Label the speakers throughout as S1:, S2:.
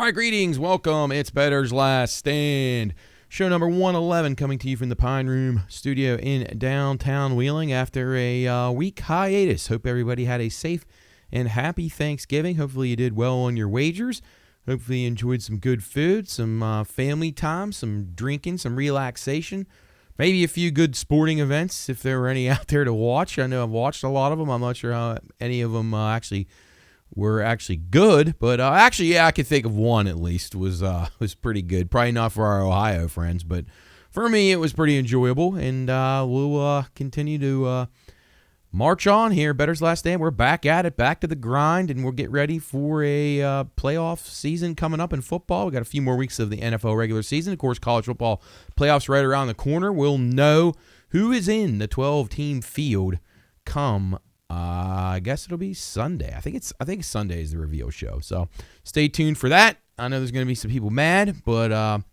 S1: right, greetings, welcome. It's Bettor's Last Stand. Show number 111 coming to you from the Pine Room Studio in downtown Wheeling after a week hiatus. Hope everybody had a safe and happy Thanksgiving. Hopefully you did well on your wagers. Hopefully you enjoyed some good food, some family time, some drinking, some relaxation. Maybe a few good sporting events if there were any out there to watch. I know I've watched a lot of them. I'm not sure how any of them were actually good, but I could think of one at least was pretty good. Probably not for our Ohio friends, but for me it was pretty enjoyable, and we'll continue to march on here. Bettor's Last Stand. We're back at it, back to the grind, and we'll get ready for a playoff season coming up in football. We got a few more weeks of the NFL regular season. Of course, college football playoffs right around the corner. We'll know who is in the 12-team field come I guess it'll be Sunday. I think Sunday is the reveal show. So stay tuned for that. I know there's going to be some people mad, but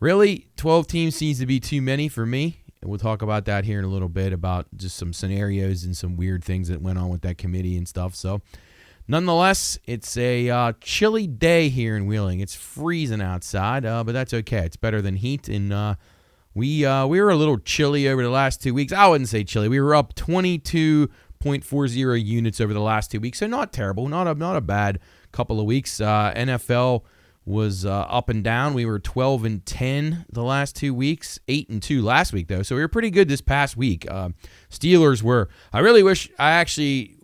S1: really 12 teams seems to be too many for me. And we'll talk about that here in a little bit, about just some scenarios and some weird things that went on with that committee and stuff. So nonetheless, it's a chilly day here in Wheeling. It's freezing outside, but that's okay. It's better than heat. And we were a little chilly over the last 2 weeks. I wouldn't say chilly. We were up 22.40 units over the last 2 weeks, so not terrible, not a bad couple of weeks. NFL was up and down. We were 12-10 the last 2 weeks, 8-2 last week though, so we were pretty good this past week. Steelers were. I really wish I actually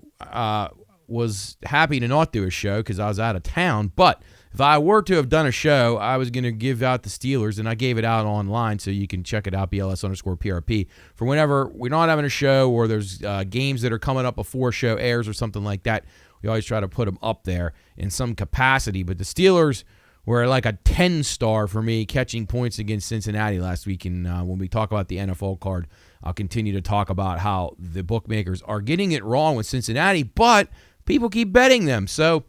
S1: was happy to not do a show because I was out of town, but if I were to have done a show, I was going to give out the Steelers, and I gave it out online, so you can check it out, BLS_PRP. For whenever we're not having a show or there's games that are coming up before a show airs or something like that, we always try to put them up there in some capacity. But the Steelers were like a 10-star for me, catching points against Cincinnati last week. And when we talk about the NFL card, I'll continue to talk about how the bookmakers are getting it wrong with Cincinnati, but people keep betting them. So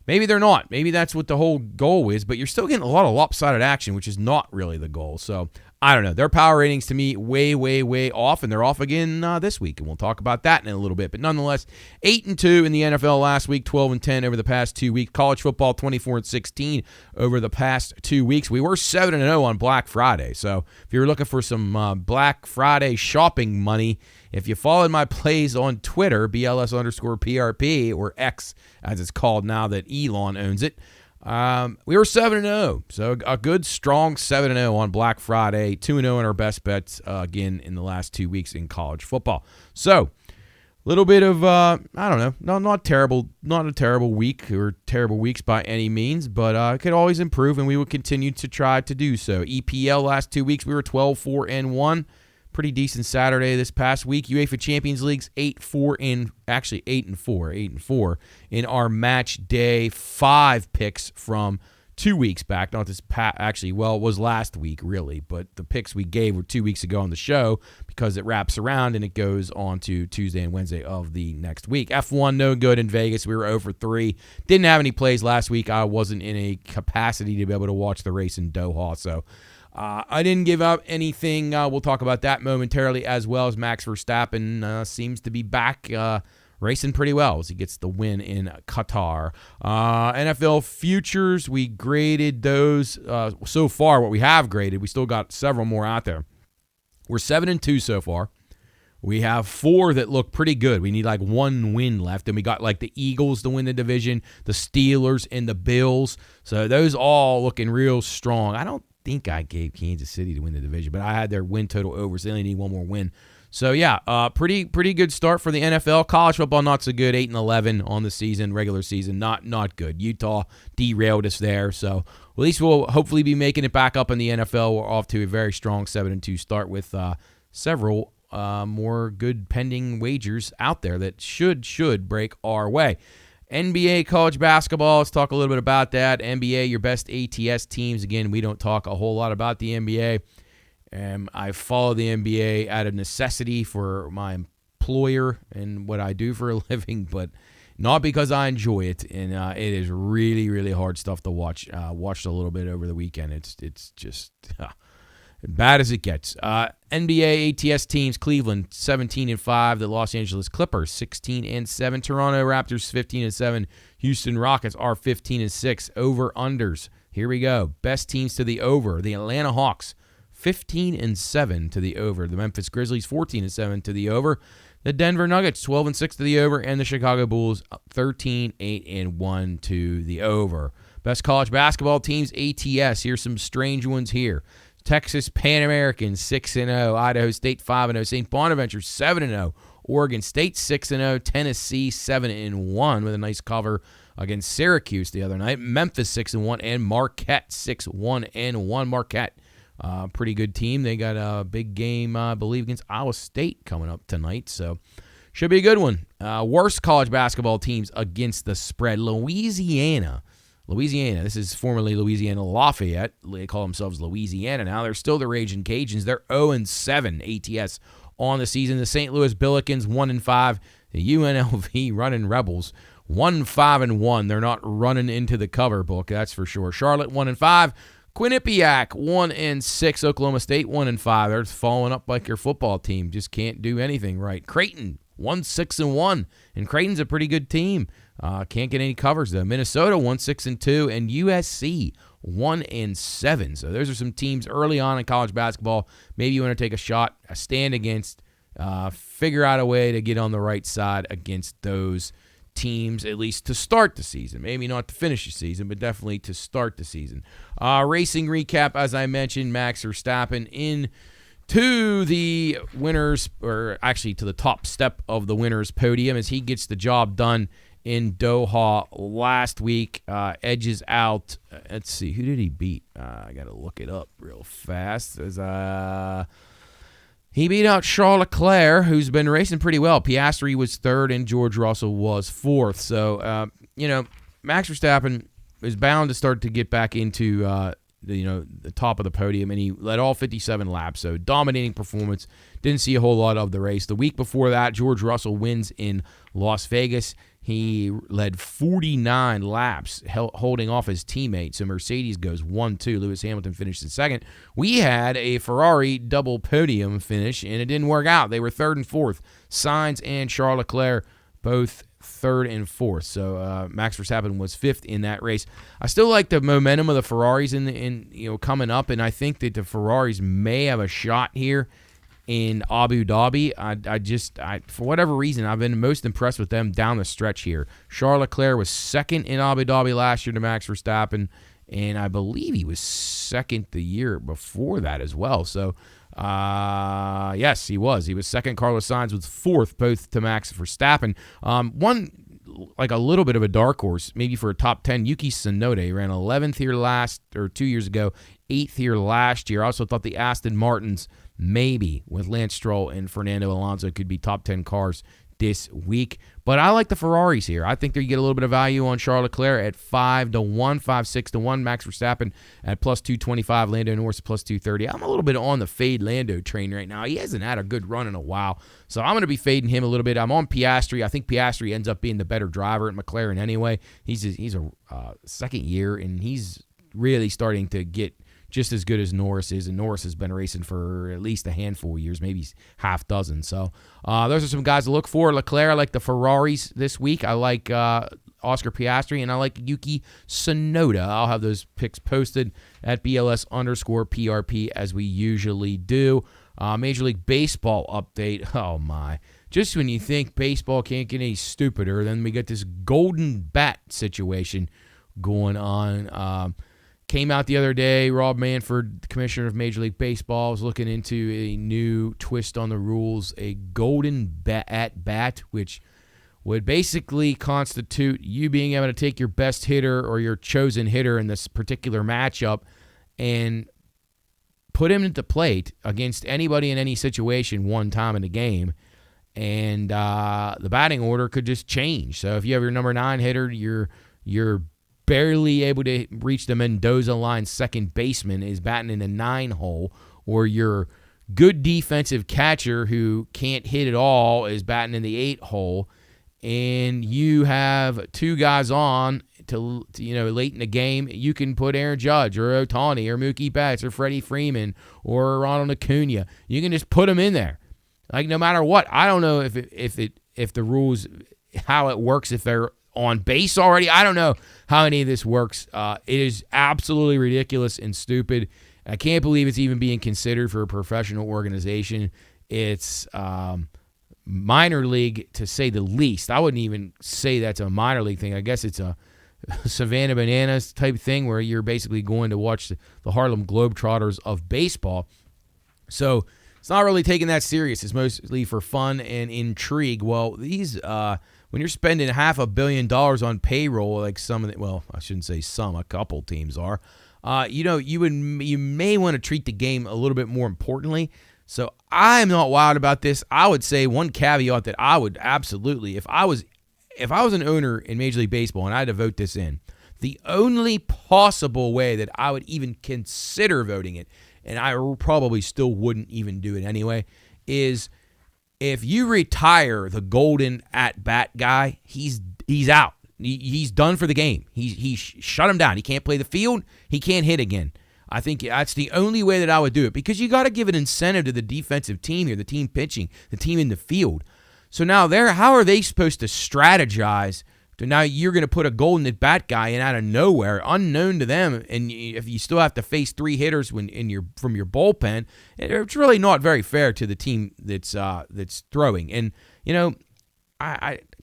S1: maybe they're not. Maybe that's what the whole goal is, but you're still getting a lot of lopsided action, which is not really the goal. So I don't know. Their power ratings to me way, way, way off, and they're off again this week, and we'll talk about that in a little bit. But nonetheless, 8-2 in the NFL last week, 12-10 over the past 2 weeks. College football, 24-16 over the past 2 weeks. We were 7-0 on Black Friday. So if you're looking for some Black Friday shopping money, if you followed my plays on Twitter, BLS_PRP, or X as it's called now that Elon owns it, we were 7-0. So a good, strong 7-0 on Black Friday, 2-0 in our best bets, again, in the last 2 weeks in college football. So a little bit of, I don't know, not a terrible week or terrible weeks by any means, but it could always improve, and we will continue to try to do so. EPL last 2 weeks, we were 12-4-1. Pretty decent Saturday this past week. UEFA Champions League's 8-4 in our match day 5 picks from 2 weeks back. Not this it was last week really, but the picks we gave were 2 weeks ago on the show because it wraps around and it goes on to Tuesday and Wednesday of the next week. F1 no good in Vegas. We were 0-3. Didn't have any plays last week. I wasn't in a capacity to be able to watch the race in Doha, so I didn't give up anything. We'll talk about that momentarily, as well as Max Verstappen seems to be back racing pretty well as he gets the win in Qatar. NFL futures, we graded those so far. What we have graded, we still got several more out there. We're 7-2 so far. We have 4 that look pretty good. We need like 1 win left. And we got like the Eagles to win the division, the Steelers, and the Bills. So those all looking real strong. I don't think I gave Kansas City to win the division, but I had their win total over, so they only need 1 more win. So yeah, pretty good start for the NFL. College football not so good, 8-11 on the season, regular season, not good. Utah derailed us there, so at least we'll hopefully be making it back up in the NFL. We're off to a very strong 7-2 start with several more good pending wagers out there that should break our way. NBA college basketball, let's talk a little bit about that. NBA, your best ATS teams. Again, we don't talk a whole lot about the NBA. I follow the NBA out of necessity for my employer and what I do for a living, but not because I enjoy it. And it is really, really hard stuff to watch. Watched a little bit over the weekend. It's just bad as it gets. NBA ATS teams: Cleveland 17-5, the Los Angeles Clippers 16-7, Toronto Raptors 15-7, Houston Rockets are 15-6. Over unders. Here we go. Best teams to the over: the Atlanta Hawks 15-7 to the over, the Memphis Grizzlies 14-7 to the over, the Denver Nuggets 12-6 to the over, and the Chicago Bulls 13-8-1 to the over. Best college basketball teams ATS. Here's some strange ones here. Texas Pan American 6-0, Idaho State 5-0, St. Bonaventure 7-0, Oregon State 6-0, Tennessee 7-1 with a nice cover against Syracuse the other night. Memphis 6-1 and Marquette 6-1. Marquette, pretty good team. They got a big game, I believe, against Iowa State coming up tonight, so should be a good one. Worst college basketball teams against the spread: Louisiana, this is formerly Louisiana Lafayette. They call themselves Louisiana now. They're still the Raging Cajuns. They're 0-7 ATS on the season. The St. Louis Billikens 1-5. The UNLV Running Rebels 1-5-1. They're not running into the cover book, that's for sure. Charlotte 1-5. Quinnipiac 1-6. Oklahoma State 1-5. They're falling up like your football team. Just can't do anything right. Creighton 1-6-1, and Creighton's a pretty good team. Can't get any covers though. Minnesota 1-6-2, and USC 1-7. So those are some teams early on in college basketball. Maybe you want to take a shot, a stand against, figure out a way to get on the right side against those teams, at least to start the season. Maybe not to finish the season, but definitely to start the season. Racing recap, as I mentioned, Max Verstappen in to the winners, or actually to the top step of the winners' podium as he gets the job done in Doha last week. Edges out. Let's see, who did he beat? I got to look it up real fast. He beat out Charles Leclerc, who's been racing pretty well. Piastri was third, and George Russell was fourth. So, Max Verstappen is bound to start to get back into the top of the podium, and he led all 57 laps. So dominating performance. Didn't see a whole lot of the race. The week before that, George Russell wins in Las Vegas. He led 49 laps, holding off his teammate. So Mercedes goes 1-2. Lewis Hamilton finished in second. We had a Ferrari double podium finish, and it didn't work out. They were third and fourth. Sainz and Charles Leclerc both third and fourth. So Max Verstappen was fifth in that race. I still like the momentum of the Ferraris coming up, and I think that the Ferraris may have a shot here in Abu Dhabi. I for whatever reason, I've been most impressed with them down the stretch here. Charles Leclerc was second in Abu Dhabi last year to Max Verstappen, and I believe he was second the year before that as well. So, yes, he was. He was second. Carlos Sainz was fourth, both to Max Verstappen. Like a little bit of a dark horse, maybe for a top 10, Yuki Tsunoda. He ran 11th here 2 years ago, 8th here last year. I also thought the Aston Martins, maybe with Lance Stroll and Fernando Alonso, could be top 10 cars this week. But I like the Ferraris here. I think that you get a little bit of value on Charles Leclerc at 5-1, 5-6-1. Max Verstappen at plus 225. Lando Norris plus 230. I'm a little bit on the fade Lando train right now. He hasn't had a good run in a while, so I'm going to be fading him a little bit. I'm on Piastri. I think Piastri ends up being the better driver at McLaren anyway. He's a second year, and he's really starting to get just as good as Norris is, and Norris has been racing for at least a handful of years, maybe half dozen. So those are some guys to look for. Leclerc, I like the Ferraris this week. I like Oscar Piastri, and I like Yuki Tsunoda. I'll have those picks posted at BLS_PRP as we usually do. Major League Baseball update. Oh, my. Just when you think baseball can't get any stupider, then we get this golden bat situation going on. Came out the other day, Rob Manfred, the commissioner of Major League Baseball, was looking into a new twist on the rules, a golden bat, which would basically constitute you being able to take your best hitter or your chosen hitter in this particular matchup and put him at the plate against anybody in any situation one time in the game, and the batting order could just change. So if you have your number 9 hitter, you're barely able to reach the Mendoza line second baseman is batting in the 9 hole, or your good defensive catcher who can't hit at all is batting in the 8 hole, and you have 2 guys on to late in the game, you can put Aaron Judge or Ohtani or Mookie Betts or Freddie Freeman or Ronald Acuna. You can just put them in there, like no matter what. I don't know if the rules, how it works, if they're on base already. I don't know how any of this works. It is absolutely ridiculous and stupid. I can't believe it's even being considered for a professional organization. It's minor league, to say the least. I wouldn't even say that's a minor league thing. I guess it's a Savannah Bananas type thing where you're basically going to watch the Harlem Globetrotters of baseball. So it's not really taken that serious. It's mostly for fun and intrigue. Well, these when you're spending $500 million on payroll, like some of the, well, I shouldn't say some, a couple teams are, you may want to treat the game a little bit more importantly. So I'm not wild about this. I would say one caveat that I would absolutely, if I was an owner in Major League Baseball and I had to vote this in, the only possible way that I would even consider voting it, and I probably still wouldn't even do it anyway, is if you retire the golden at-bat guy, he's out. He's done for the game. He shut him down. He can't play the field. He can't hit again. I think that's the only way that I would do it, because you got to give an incentive to the defensive team here, the team pitching, the team in the field. So now how are they supposed to strategize to now you're going to put a golden at-bat guy in out of nowhere, unknown to them, and if you still have to face 3 hitters from your bullpen, it's really not very fair to the team that's throwing. And,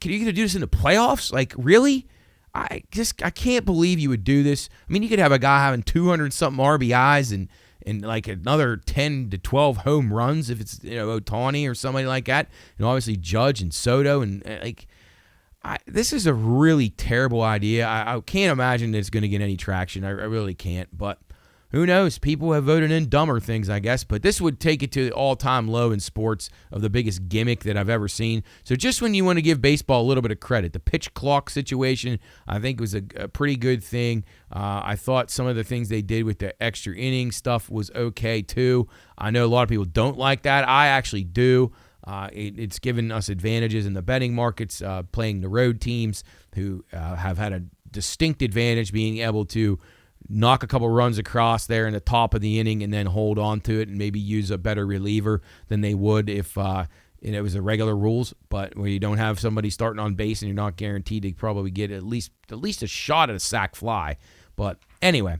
S1: can you do this in the playoffs? Like, really? I can't believe you would do this. I mean, you could have a guy having 200-something RBIs and like another 10 to 12 home runs if it's Ohtani or somebody like that, and obviously Judge and Soto, and this is a really terrible idea. I can't imagine that it's going to get any traction. I really can't, but who knows? People have voted in dumber things, I guess, but this would take it to the all-time low in sports of the biggest gimmick that I've ever seen. So just when you want to give baseball a little bit of credit, the pitch clock situation, I think was a pretty good thing. I thought some of the things they did with the extra inning stuff was okay, too. I know a lot of people don't like that. I actually do. It's given us advantages in the betting markets, playing the road teams who have had a distinct advantage being able to knock a couple runs across there in the top of the inning and then hold on to it and maybe use a better reliever than they would if it was the regular rules. But where you don't have somebody starting on base and you're not guaranteed to probably get at least a shot at a sac fly. But anyway,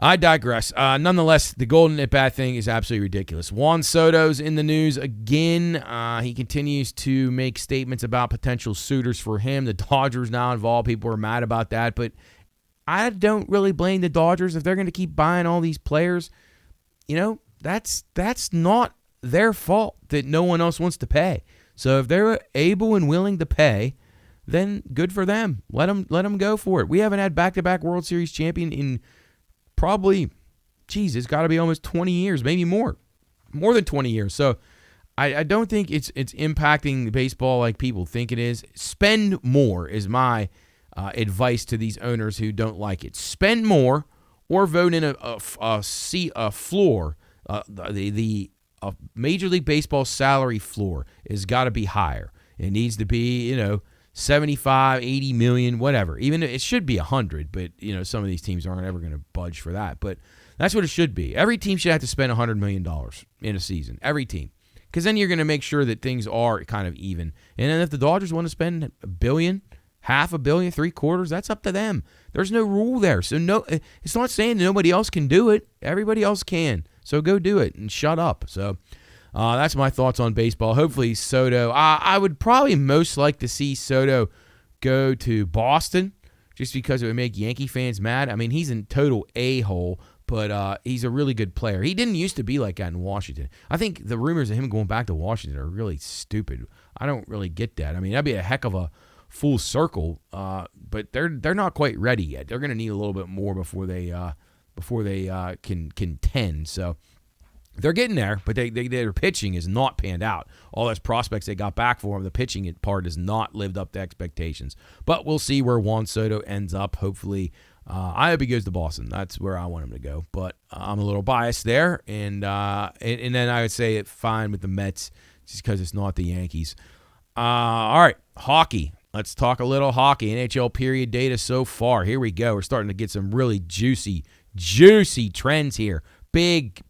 S1: I digress. Nonetheless, the golden at-bat thing is absolutely ridiculous. Juan Soto's in the news again. He continues to make statements about potential suitors for him. The Dodgers now involved. People are mad about that, but I don't really blame the Dodgers if they're going to keep buying all these players. That's not their fault that no one else wants to pay. So if they're able and willing to pay, then good for them. Let them go for it. We haven't had back-to-back World Series champion in probably, it's got to be almost 20 years, maybe more than 20 years. So I don't think it's impacting baseball like people think it is. Spend more is my advice to these owners who don't like it. Spend more or vote in a floor. The Major League Baseball salary floor has got to be higher. It needs to be, 75, 80 million, whatever. Even it should be 100, but some of these teams aren't ever going to budge for that. But that's what it should be. Every team should have to spend $100 million in a season. Every team. Because then you're going to make sure that things are kind of even. And then if the Dodgers want to spend $1 billion, $500 million, $750 million, that's up to them. There's no rule there. So it's not saying that nobody else can do it. Everybody else can. So go do it and shut up. So that's my thoughts on baseball. Hopefully Soto, I would probably most like to see Soto go to Boston just because it would make Yankee fans mad. I mean, he's a total a-hole, but he's a really good player. He didn't used to be like that in Washington. I think the rumors of him going back to Washington are really stupid. I don't really get that. I mean, that'd be a heck of a full circle, but they're not quite ready yet. They're going to need a little bit more before they can contend. So they're getting there, but their pitching is not panned out. All those prospects they got back for them, the pitching part has not lived up to expectations. But we'll see where Juan Soto ends up. Hopefully, I hope he goes to Boston. That's where I want him to go. But I'm a little biased there, and then I would say it's fine with the Mets just because it's not the Yankees. All right, hockey. let's talk a little hockey. NHL period data so far. Here we go. We're starting to get some really juicy trends here. Big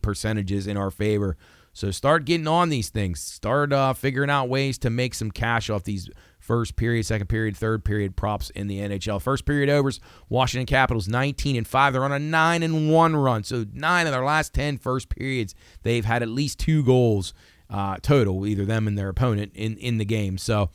S1: percentages in our favor. So start getting on these things. Start figuring out ways to make some cash off these first period, second period, third period props in the NHL. First period overs, Washington Capitals 19-5. They're on a 9-1 run. So 9 of their last 10 first periods, they've had at least 2 goals total, either them and their opponent in the game. So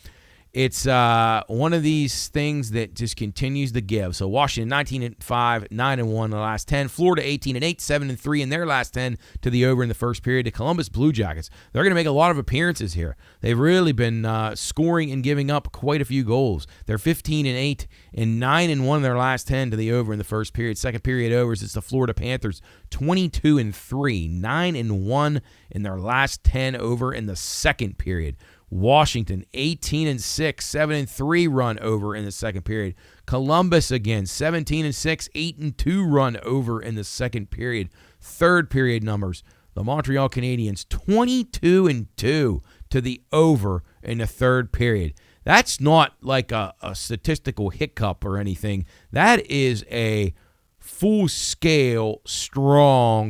S1: it's one of these things that just continues to give. So Washington 19-5, 9-1 in the last 10. Florida 18-8, 7-3 in their last 10 to the over in the first period. The Columbus Blue Jackets, they're going to make a lot of appearances here. They've really been scoring and giving up quite a few goals. They're 15-8 and 9-1 in their last 10 to the over in the first period. Second period overs, it's the Florida Panthers 22-3, 9-1 in their last 10 over in the second period. Washington, 18-6, 7-3 run over in the second period. Columbus again, 17-6, 8-2 run over in the second period. Third period numbers, the Montreal Canadiens, 22-2 to the over in the third period. That's not like a statistical hiccup or anything. That is a full-scale, strong,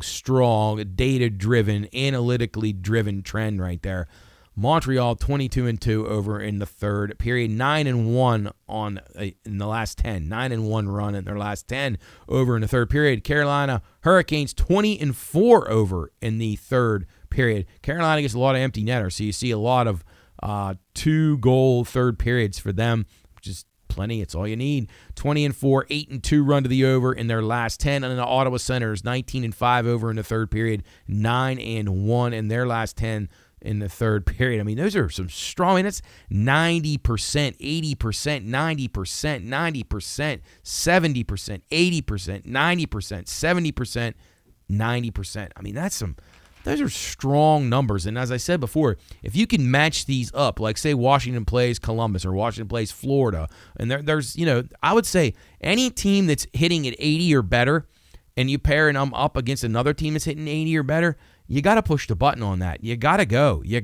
S1: data-driven, analytically driven trend right there. Montreal 22-2 over in the third period, 9-1 in the last 10, 9-1 run in their last 10 over in the third period. Carolina Hurricanes 20-4 over in the third period. Carolina gets a lot of empty netters, so you see a lot of 2-goal third periods for them, which is plenty. It's all you need. 20-4, 8-2 run to the over in their last 10. And then the Ottawa Senators 19-5 over in the third period, 9-1 in their last 10 in the third period. I mean, those are some strong. I mean, that's 90%, 80%, 90%, 90%, 70%, 80%, 90%, 70%, 90%. I mean, those are strong numbers. And as I said before, if you can match these up, like say Washington plays Columbus or Washington plays Florida, and there's, I would say any team that's hitting at 80 or better, and you pair them up against another team that's hitting 80 or better, you got to push the button on that. You got to go. The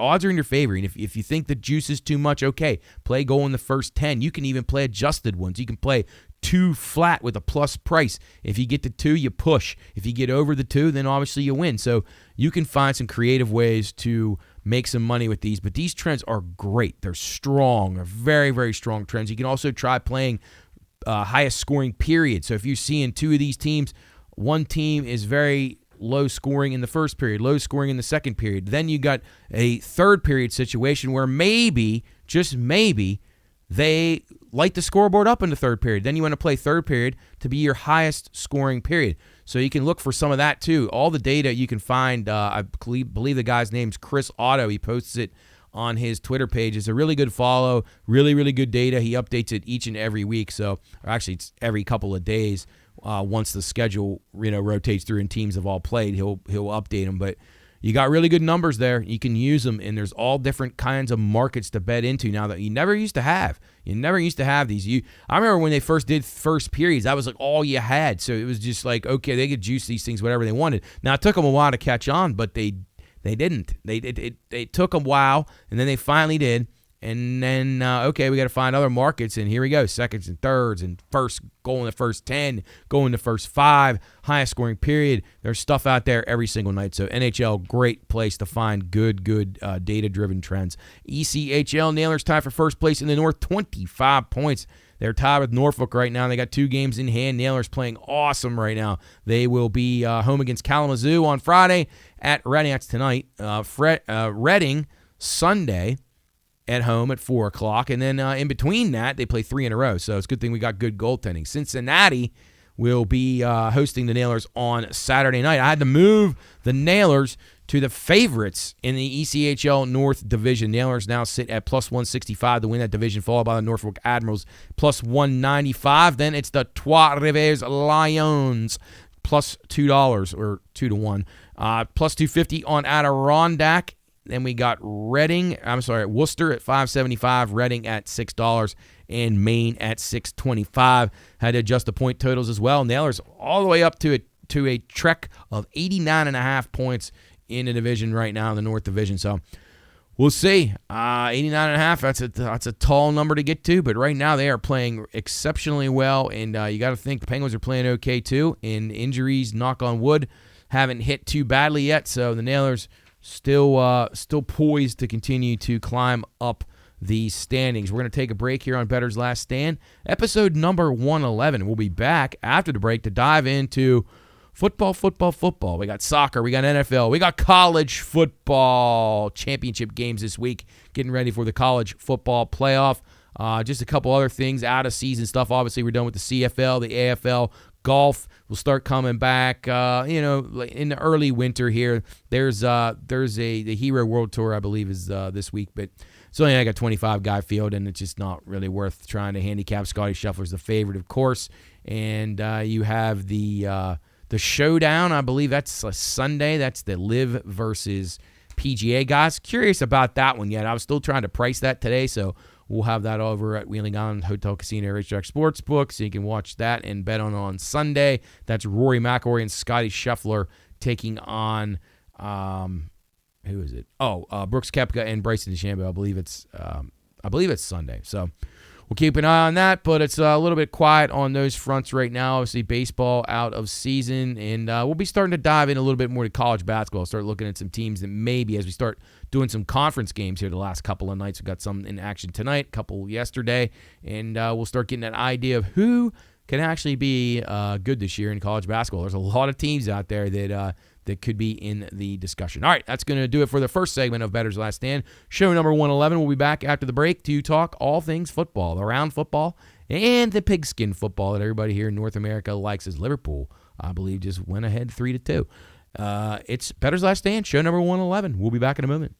S1: odds are in your favor. And if you think the juice is too much, okay, play goal in the first 10. You can even play adjusted ones. You can play 2 flat with a plus price. If you get to 2, you push. If you get over the 2, then obviously you win. So you can find some creative ways to make some money with these. But these trends are great. They're strong. They're very, very strong trends. You can also try playing highest scoring period. So if you're seeing 2 of these teams, one team is very low scoring in the first period, low scoring in the second period. Then you got a third period situation where maybe, just maybe, they light the scoreboard up in the third period. Then you want to play third period to be your highest scoring period. So you can look for some of that too. All the data you can find, I believe the guy's name's Chris Otto. He posts it on his Twitter page. It's a really good follow, really, really good data. He updates it each and every week. So, or actually, it's every couple of days. Once the schedule rotates through and teams have all played, he'll update them. But you got really good numbers there. You can use them, and there's all different kinds of markets to bet into now that you never used to have. You never used to have these. I remember when they first did first periods, that was like all you had. So it was just like, okay, they could juice these things whatever they wanted. Now it took them a while to catch on, but they didn't. They took a while, and then they finally did. And then, okay, we got to find other markets, and here we go, seconds and thirds, and first goal in the first 10, goal in the first 5, highest scoring period. There's stuff out there every single night. So NHL, great place to find good data-driven trends. ECHL, Nailers tied for first place in the North, 25 points. They're tied with Norfolk right now. They got 2 games in hand. Nailers playing awesome right now. They will be home against Kalamazoo on Friday at Reading. That's tonight. Reading, Sunday, at home at 4 o'clock. And then in between that, they play 3 in a row. So it's a good thing we got good goaltending. Cincinnati will be hosting the Nailers on Saturday night. I had to move the Nailers to the favorites in the ECHL North Division. Nailers now sit at plus 165 to win that division, followed by the Norfolk Admirals plus 195. Then it's the Trois-Rivières Lions plus $2 or 2-1. Plus 250 on Adirondack. Then we got Worcester at $5.75, Reading at $6, and Maine at $6.25. Had to adjust the point totals as well. Nailers all the way up to a trek of 89.5 points in the division right now in the North Division. So We'll see. 89.5, that's a tall number to get to, but right now they are playing exceptionally well, and you got to think the Penguins are playing okay too, and injuries, knock on wood, haven't hit too badly yet, so the Nailers still poised to continue to climb up the standings. We're going to take a break here on Bettor's Last Stand, episode number 111. We'll be back after the break to dive into football. We got soccer, we got NFL, we got college football championship games this week, getting ready for the college football playoff. Just a couple other things, out of season stuff. Obviously, we're done with the CFL, the AFL. Golf will start coming back, in the early winter here. There's the Hero World Tour, I believe, is this week, but it's only like a 25-guy field, and it's just not really worth trying to handicap. Scotty Scheffler's the favorite, of course, and you have the Showdown, I believe that's a Sunday. That's the Live versus PGA guys. Curious about that one yet. I was still trying to price that today, so we'll have that over at Wheeling Island Hotel Casino Racetrack Sportsbook, so you can watch that and bet on Sunday. That's Rory McIlroy and Scotty Scheffler taking on who is it? Brooks Koepka and Bryson DeChambeau. I believe it's Sunday. So we'll keep an eye on that, but it's a little bit quiet on those fronts right now. Obviously, baseball out of season, and we'll be starting to dive in a little bit more to college basketball. Start looking at some teams that maybe, as we start doing some conference games here the last couple of nights, we've got some in action tonight, a couple yesterday, and we'll start getting an idea of who can actually be good this year in college basketball. There's a lot of teams out there that could be in the discussion. All right, that's going to do it for the first segment of Bettor's Last Stand. Show number 111. We'll be back after the break to talk all things football, the round football, and the pigskin football that everybody here in North America likes, as Liverpool, I believe, just went ahead 3-2. It's Bettor's Last Stand, show number 111. We'll be back in a moment.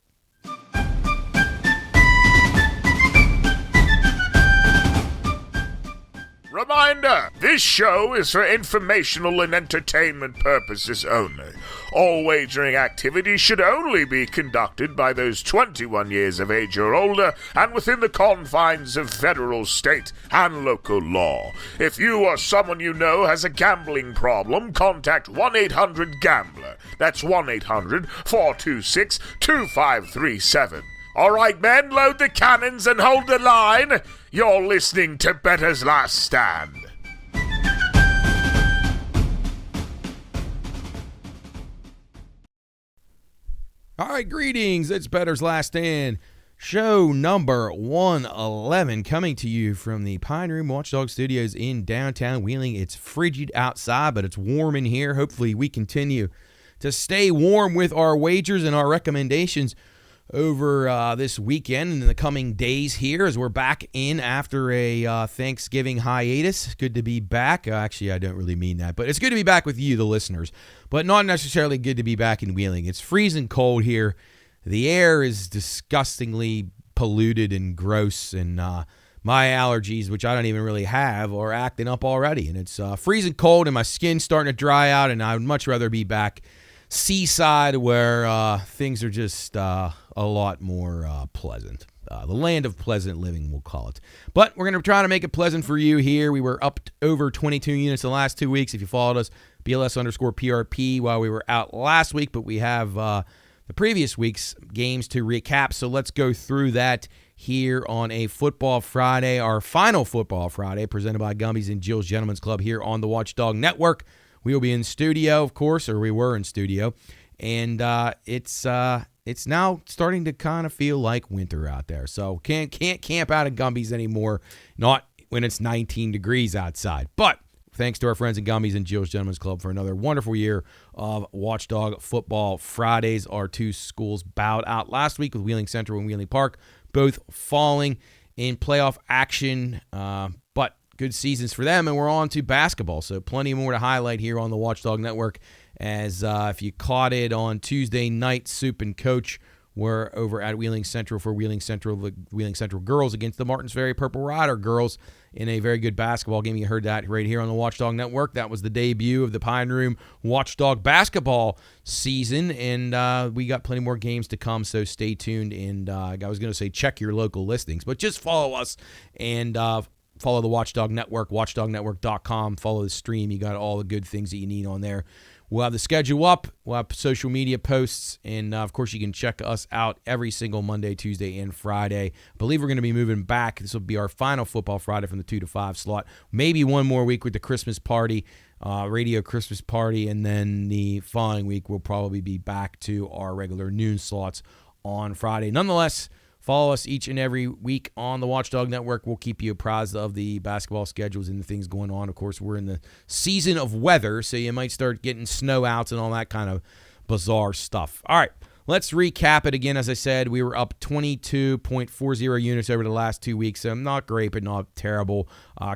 S2: Reminder, this show is for informational and entertainment purposes only. All wagering activities should only be conducted by those 21 years of age or older and within the confines of federal, state, and local law. If you or someone you know has a gambling problem, contact 1-800-GAMBLER. That's 1-800-426-2537. All right, men, load the cannons and hold the line. You're listening to Bettor's Last Stand.
S1: All right, greetings. It's Bettor's Last Stand, show number 111, coming to you from the Pine Room Watchdog Studios in downtown Wheeling. It's frigid outside, but it's warm in here. Hopefully, we continue to stay warm with our wagers and our recommendations over this weekend and in the coming days here as we're back in after a Thanksgiving hiatus. Good to be back. Actually, I don't really mean that, but it's good to be back with you, the listeners, but not necessarily good to be back in Wheeling. It's freezing cold here. The air is disgustingly polluted and gross, and my allergies, which I don't even really have, are acting up already. And it's freezing cold, and my skin's starting to dry out, and I would much rather be back seaside where things are just a lot more pleasant. The land of pleasant living, we'll call it. But we're going to try to make it pleasant for you here. We were up over 22 units the last 2 weeks. If you followed us, BLS_PRP while we were out last week. But we have the previous week's games to recap. So let's go through that here on a Football Friday, our final Football Friday, presented by Gumby's and Jill's Gentlemen's Club here on the Watchdog Network. We will be in studio, of course, or we were in studio, and it's now starting to kind of feel like winter out there. So can't camp out at Gumby's anymore, not when it's 19 degrees outside. But thanks to our friends at Gumby's and Jill's Gentlemen's Club for another wonderful year of Watchdog Football Fridays. Our two schools bowed out last week with Wheeling Central and Wheeling Park, both falling in playoff action, but good seasons for them, and we're on to basketball, so plenty more to highlight here on the Watchdog Network, as if you caught it on Tuesday night, Soup and Coach were over at Wheeling Central for Wheeling Central girls against the Martins Ferry Purple Rider girls in a very good basketball game. You heard that right here on the Watchdog Network. That was the debut of the Pine Room Watchdog basketball season, and we got plenty more games to come, so stay tuned, and I was going to say check your local listings, but just follow us and Follow the Watchdog Network, watchdognetwork.com. Follow the stream. You got all the good things that you need on there. We'll have the schedule up. We'll have social media posts. And, of course, you can check us out every single Monday, Tuesday, and Friday. I believe we're going to be moving back. This will be our final Football Friday from the 2 to 5 slot. Maybe one more week with the Christmas party, radio Christmas party. And then the following week, we'll probably be back to our regular noon slots on Friday. Nonetheless, follow us each and every week on the Watchdog Network. We'll keep you apprised of the basketball schedules and the things going on. Of course, we're in the season of weather, so you might start getting snow outs and all that kind of bizarre stuff. All right, let's recap it again. As I said, we were up 22.40 units over the last 2 weeks, so not great but not terrible.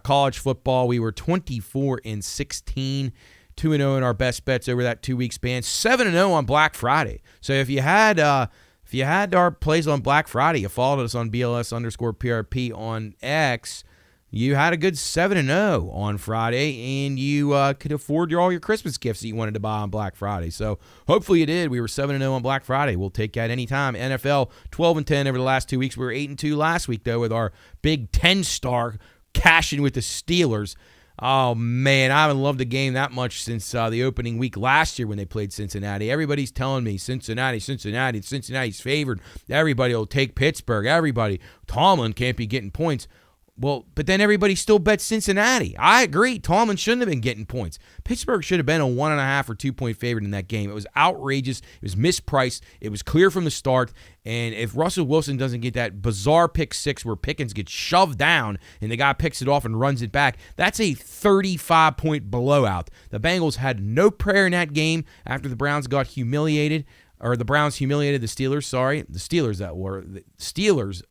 S1: College football, we were 24-16. 2-0 in our best bets over that 2-week span. 7-0 on Black Friday. So if you had our plays on Black Friday, you followed us on BLS_PRP on X, you had a good 7-0 on Friday, and you could afford all your Christmas gifts that you wanted to buy on Black Friday. So hopefully you did. We were 7-0 on Black Friday. We'll take that anytime. NFL, 12-10 over the last 2 weeks. We were 8-2 last week, though, with our big 10-star cashing with the Steelers. Oh, man, I haven't loved the game that much since the opening week last year when they played Cincinnati. Everybody's telling me Cincinnati's favored. Everybody will take Pittsburgh. Everybody. Tomlin can't be getting points. Well, but then everybody still bets Cincinnati. I agree. Tomlin shouldn't have been getting points. Pittsburgh should have been a 1.5 or 2 point favorite in that game. It was outrageous. It was mispriced. It was clear from the start. And if Russell Wilson doesn't get that bizarre pick six where Pickens gets shoved down and the guy picks it off and runs it back, that's a 35-point blowout. The Bengals had no prayer in that game after the Browns got humiliated. Or the Browns humiliated the Steelers, sorry. The Steelers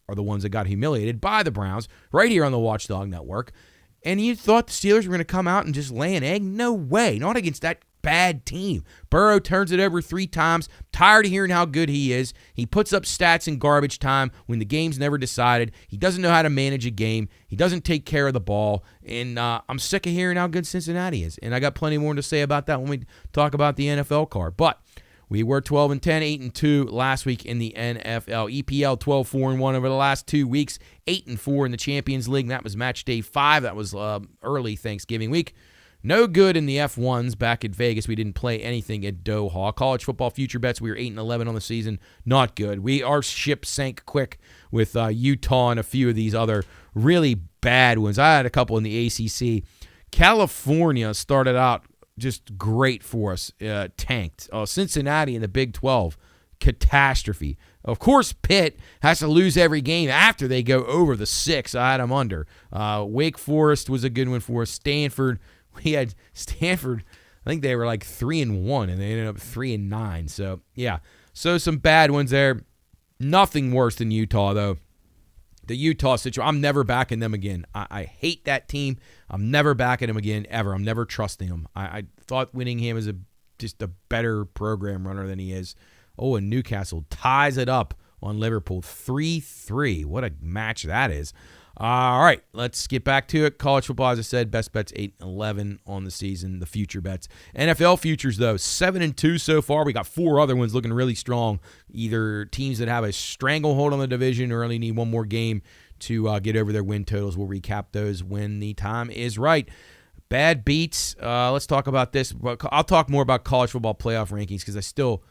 S1: are the ones that got humiliated by the Browns right here on the Watchdog Network. And you thought the Steelers were going to come out and just lay an egg? No way. Not against that bad team. Burrow turns it over 3 times. Tired of hearing how good he is. He puts up stats in garbage time when the game's never decided. He doesn't know how to manage a game. He doesn't take care of the ball. And I'm sick of hearing how good Cincinnati is. And I got plenty more to say about that when we talk about the NFL card. But we were 12-10, 8-2 last week in the NFL. EPL 12-4-1 over the last 2 weeks, 8-4 in the Champions League. That was match day 5. That was early Thanksgiving week. No good in the F1s back at Vegas. We didn't play anything at Doha. College football future bets, we were 8-11 on the season. Not good. Our ship sank quick with Utah and a few of these other really bad ones. I had a couple in the ACC. California started out just great for us, tanked. Cincinnati in the Big 12, catastrophe. Of course, Pitt has to lose every game after they go over the 6. I had them under. Wake Forest was a good one for us. Stanford, we had Stanford, I think they were like 3-1, and they ended up 3-9. So, yeah. So, some bad ones there. Nothing worse than Utah, though. The Utah situation, I'm never backing them again. I hate that team. I'm never backing them again, ever. I'm never trusting them. I thought Winningham is just a better program runner than he is. Oh, and Newcastle ties it up on Liverpool 3-3. What a match that is. All right, let's get back to it. College football, as I said, best bets 8-11 on the season, the future bets. NFL futures, though, 7-2 so far. We got 4 other ones looking really strong, either teams that have a stranglehold on the division or only need one more game to get over their win totals. We'll recap those when the time is right. Bad beats. Let's talk about this. I'll talk more about college football playoff rankings because I still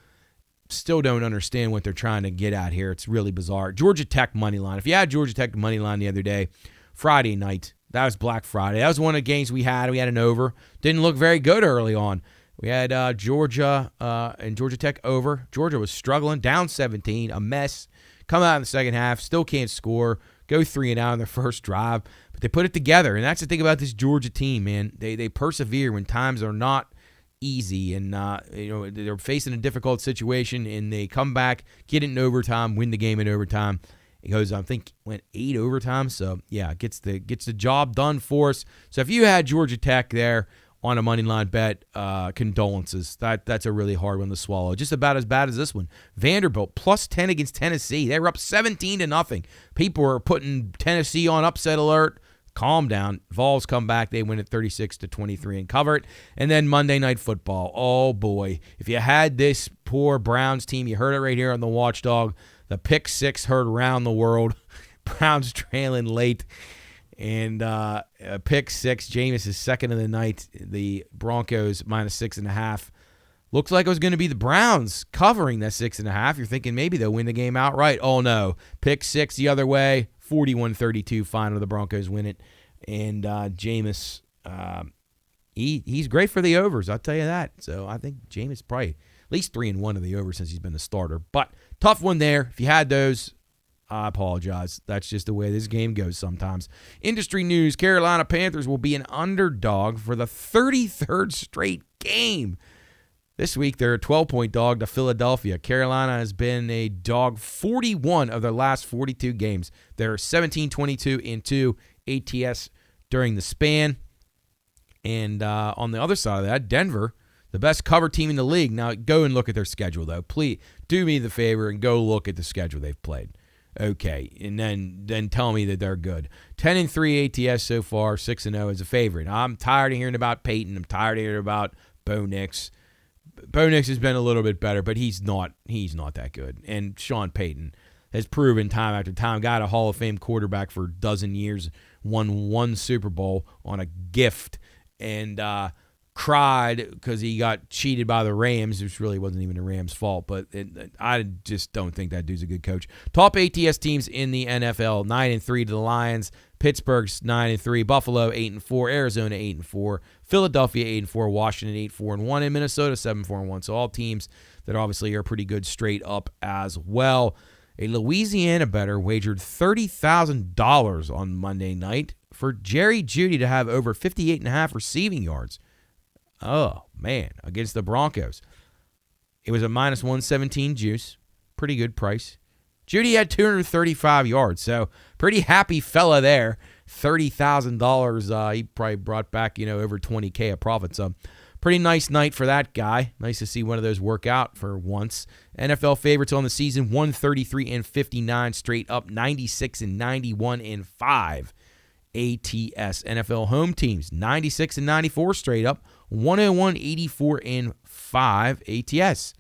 S1: don't understand what they're trying to get at here. It's really bizarre. Georgia Tech money line. If you had Georgia Tech money line the other day, Friday night, that was Black Friday. That was one of the games we had. We had an over. Didn't look very good early on. We had Georgia and Georgia Tech over. Georgia was struggling, down 17, a mess. Come out in the second half, still can't score. Go 3-and-out on their first drive. But they put it together, and that's the thing about this Georgia team, man. They persevere when times are not easy, and they're facing a difficult situation, and they come back, get it in overtime, win the game in overtime. It goes, I think, went 8 overtime. So yeah, gets the job done for us. So if you had Georgia Tech there on a money line bet, condolences. That's a really hard one to swallow. Just about as bad as this one. Vanderbilt plus 10 against Tennessee. They were up 17-0. People were putting Tennessee on upset alert. Calm down. Vols come back. They win at 36-23 and cover it. And then Monday Night Football. Oh, boy. If you had this poor Browns team, you heard it right here on the Watchdog. The pick 6 heard around the world. Browns trailing late. And pick 6, Jameis is second of the night. The Broncos minus 6.5. Looks like it was going to be the Browns covering that 6.5. You're thinking maybe they'll win the game outright. Oh, no. Pick 6 the other way. 41-32 final. The Broncos win it. And Jameis, he's great for the overs. I'll tell you that. So I think Jameis probably at least 3-1 of the overs since he's been the starter. But tough one there. If you had those, I apologize. That's just the way this game goes sometimes. Industry news, Carolina Panthers will be an underdog for the 33rd straight game. This week, they're a 12-point dog to Philadelphia. Carolina has been a dog 41 of their last 42 games. They're 17-22-2 ATS during the span. And on the other side of that, Denver, the best cover team in the league. Now, go and look at their schedule, though. Please do me the favor and go look at the schedule they've played. Okay, and then tell me that they're good. 10-3 ATS so far, 6-0 as a favorite. I'm tired of hearing about Peyton. I'm tired of hearing about Bo Nix. Bo Nix has been a little bit better, but he's not that good. And Sean Payton has proven time after time, got a Hall of Fame quarterback for a dozen years, won one Super Bowl on a gift, and cried because he got cheated by the Rams, which really wasn't even the Rams' fault. But I just don't think that dude's a good coach. Top ATS teams in the NFL: 9-3 to the Lions, Pittsburgh's 9-3, Buffalo 8-4, Arizona 8-4, Philadelphia 8-4, Washington 8-4-1, and Minnesota 7-4-1. So all teams that obviously are pretty good straight up as well. A Louisiana bettor wagered $30,000 on Monday night for Jerry Jeudy to have over 58.5 receiving yards. Oh, man, against the Broncos. It was a minus 117 juice. Pretty good price. Jeudy had 235 yards, so pretty happy fella there. $30,000. He probably brought back, over $20K of profit. So pretty nice night for that guy. Nice to see one of those work out for once. NFL favorites on the season: 133-59 straight up, 96-91-5. ATS. NFL home teams: 96-94 straight up, 101-84-5 ATS.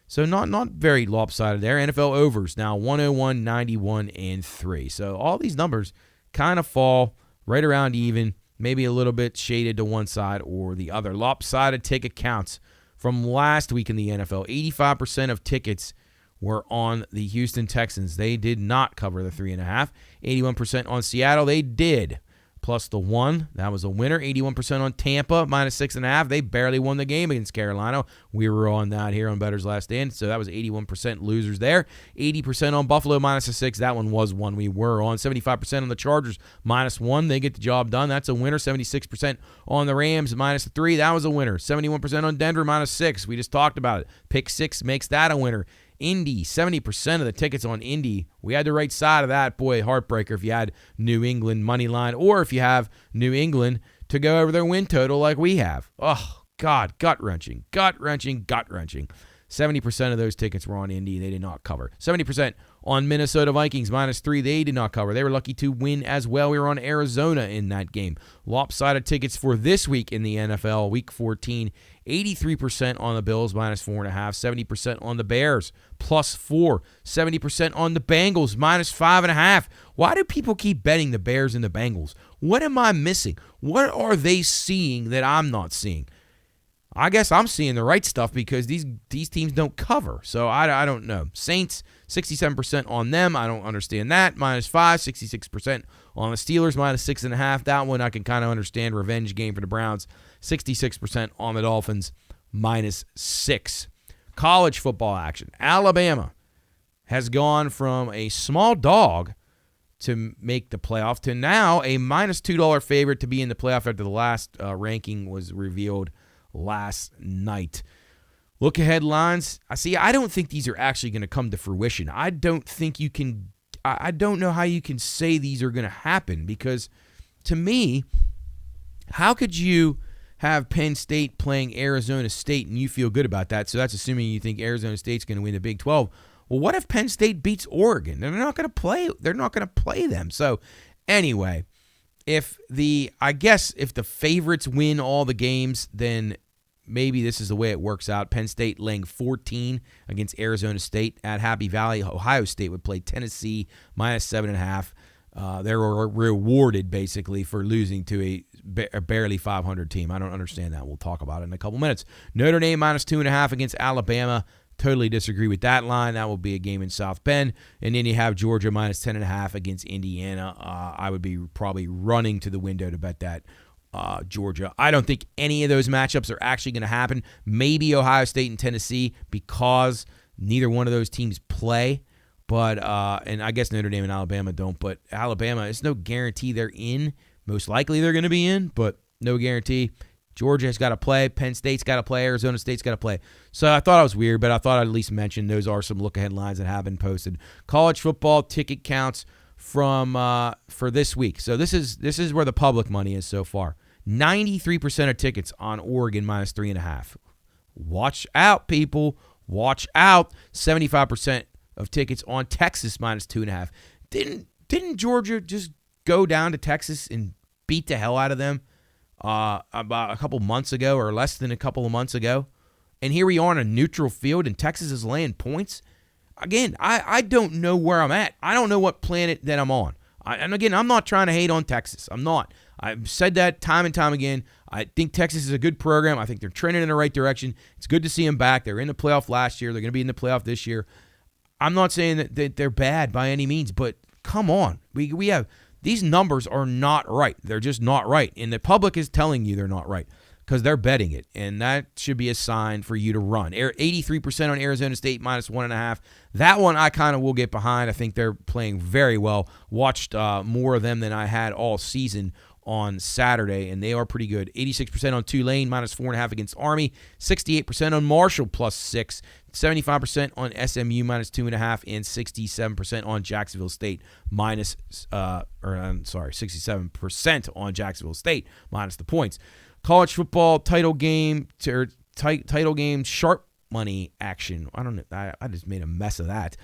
S1: So not very lopsided there. NFL overs now 101-91-3. So all these numbers kind of fall right around even, maybe a little bit shaded to one side or the other. Lopsided ticket counts from last week in the NFL. 85% of tickets were on the Houston Texans. They did not cover the 3.5. 81% on Seattle. They did. Plus the 1. That was a winner. 81% on Tampa. Minus 6.5. They barely won the game against Carolina. We were on that here on Bettor's Last Stand. So that was 81% losers there. 80% on Buffalo. Minus a 6. That one was one we were on. 75% on the Chargers. Minus 1. They get the job done. That's a winner. 76% on the Rams. Minus 3. That was a winner. 71% on Denver. Minus 6. We just talked about it. Pick 6 makes that a winner. Indy, 70% of the tickets on Indy. We had the right side of that. Boy, heartbreaker if you had New England money line, or if you have New England to go over their win total like we have. Oh, God, gut-wrenching. 70% of those tickets were on Indy. They did not cover. 70% on Minnesota Vikings, minus 3. They did not cover. They were lucky to win as well. We were on Arizona in that game. Lopsided tickets for this week in the NFL, Week 14. 83% on the Bills, minus 4.5. 70% on the Bears, plus 4. 70% on the Bengals, minus 5.5. Why do people keep betting the Bears and the Bengals? What am I missing? What are they seeing that I'm not seeing? I guess I'm seeing the right stuff because these teams don't cover. So I don't know. Saints, 67% on them. I don't understand that. Minus 5, 66% on the Steelers, minus 6.5. That one I can kind of understand. Revenge game for the Browns. 66% on the Dolphins, minus 6. College football action. Alabama has gone from a small dog to make the playoff to now a minus $2 favorite to be in the playoff after the last ranking was revealed last night. Look ahead lines. I don't think these are actually going to come to fruition. I don't know how you can say these are going to happen because to me, how could you have Penn State playing Arizona State and you feel good about that? So that's assuming you think Arizona State's going to win the Big 12. Well, what if Penn State beats Oregon? They're not going to play them. So anyway, if the favorites win all the games, then maybe this is the way it works out. Penn State laying 14 against Arizona State at Happy Valley. Ohio State would play Tennessee minus 7.5. They're rewarded basically for losing to a barely 500 team. I don't understand that. We'll talk about it in a couple minutes. Notre Dame -2.5 against Alabama. Totally disagree with that line. That will be a game in South Bend. And then you have Georgia -10.5 against Indiana. I would be probably running to the window to bet that Georgia. I don't think any of those matchups are actually going to happen. Maybe Ohio State and Tennessee because neither one of those teams play. But and I guess Notre Dame and Alabama don't. But Alabama, it's no guarantee they're in. Most likely they're going to be in, but no guarantee. Georgia has got to play. Penn State's got to play. Arizona State's got to play. So I thought it was weird, but I thought I'd at least mention those are some look-ahead lines that have been posted. College football ticket counts from for this week. So this is where the public money is so far. 93% of tickets on Oregon -3.5. Watch out, people. Watch out. 75% of tickets on Texas -2.5. Didn't Georgia just go down to Texas and beat the hell out of them about a couple months ago or less than a couple of months ago? And here we are on a neutral field and Texas is laying points. Again, I don't know where I'm at. I don't know what planet that I'm on. And again, I'm not trying to hate on Texas. I'm not. I've said that time and time again. I think Texas is a good program. I think they're trending in the right direction. It's good to see them back. They were in the playoff last year. They're going to be in the playoff this year. I'm not saying that they're bad by any means, but come on. We have these numbers are not right. They're just not right. And the public is telling you they're not right because they're betting it. And that should be a sign for you to run. 83% on Arizona State -1.5. That one I kind of will get behind. I think they're playing very well. Watched more of them than I had all season on Saturday, and they are pretty good. 86% on Tulane, -4.5 against Army. 68% on Marshall, +6. 75% on SMU, -2.5, and 67% on Jacksonville State, 67% on Jacksonville State, minus the points. College football title game, title game sharp money action. I don't know. I just made a mess of that.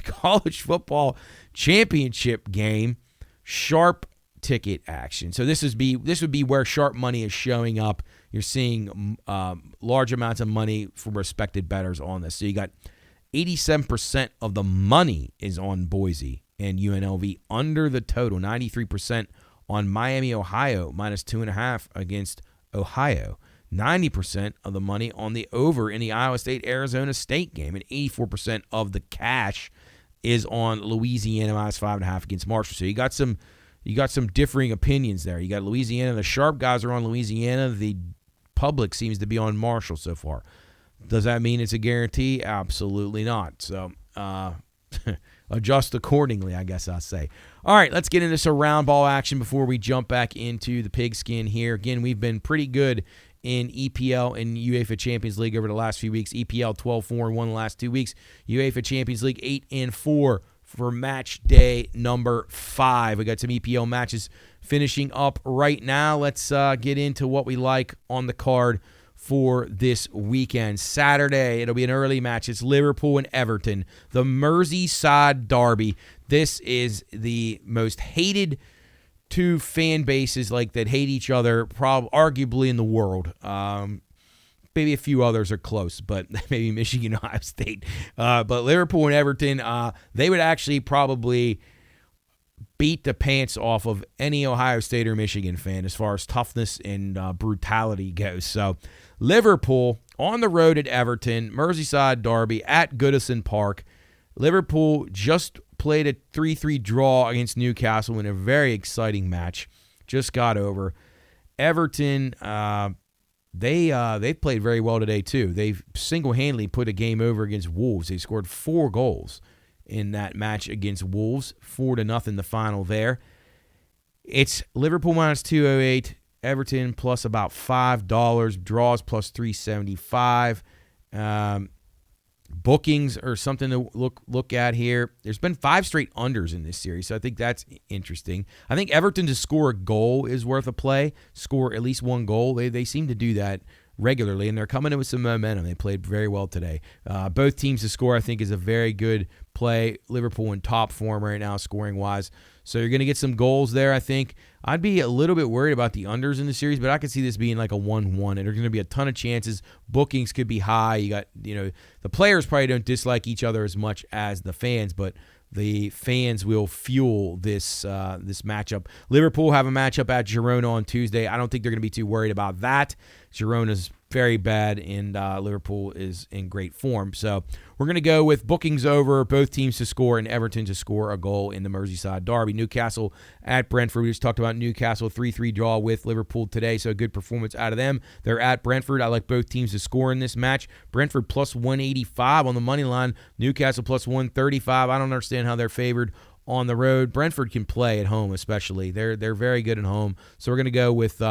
S1: College football championship game, sharp ticket action. So this would be where sharp money is showing up. You're seeing large amounts of money from respected bettors on this. So you got 87% of the money is on Boise and UNLV under the total. 93% on Miami, Ohio, -2.5 against Ohio. 90% of the money on the over in the Iowa State-Arizona State game. And 84% of the cash is on Louisiana -5.5 against Marshall. So you got some differing opinions there. You got Louisiana. The sharp guys are on Louisiana. The public seems to be on Marshall so far. Does that mean it's a guarantee? Absolutely not. So adjust accordingly, I guess I'll say. All right, let's get into some round ball action before we jump back into the pigskin here. Again, we've been pretty good in EPL and UEFA Champions League over the last few weeks. EPL 12-4-1 the last 2 weeks. UEFA Champions League 8-4 for match day number 5. We got some EPL matches finishing up right now. Let's get into what we like on the card for this weekend. Saturday, it'll be an early match. It's Liverpool and Everton, the Merseyside derby. This is the most hated two fan bases that hate each other, arguably in the world. Maybe a few others are close, but maybe Michigan, Ohio State. But Liverpool and Everton, they would actually probably beat the pants off of any Ohio State or Michigan fan as far as toughness and brutality goes. So Liverpool on the road at Everton, Merseyside derby at Goodison Park. Liverpool just played a 3-3 draw against Newcastle in a very exciting match. Just got over. Everton, They've played very well today, too. They've single-handedly put a game over against Wolves. They scored 4 goals in that match against Wolves, 4-0 the final there. It's Liverpool -208, Everton plus about $5, draws plus $375. Bookings are something to look at here. There's been 5 straight unders in this series, so I think that's interesting. I think Everton to score a goal is worth a play. Score at least 1 goal. They seem to do that regularly, and they're coming in with some momentum. They played very well today. Both teams to score, I think, is a very good play. Liverpool in top form right now, scoring-wise. So you're going to get some goals there, I think. I'd be a little bit worried about the unders in the series, but I could see this being like a 1-1. And there's going to be a ton of chances. Bookings could be high. You got, the players probably don't dislike each other as much as the fans, but the fans will fuel this this matchup. Liverpool have a matchup at Girona on Tuesday. I don't think they're going to be too worried about that. Girona's very bad, and Liverpool is in great form. So we're going to go with bookings over, both teams to score, and Everton to score a goal in the Merseyside derby. Newcastle at Brentford. We just talked about Newcastle, 3-3 draw with Liverpool today, so a good performance out of them. They're at Brentford. I like both teams to score in this match. Brentford plus 185 on the money line. Newcastle plus 135. I don't understand how they're favored on the road. Brentford can play at home, especially. They're very good at home. So we're going to go with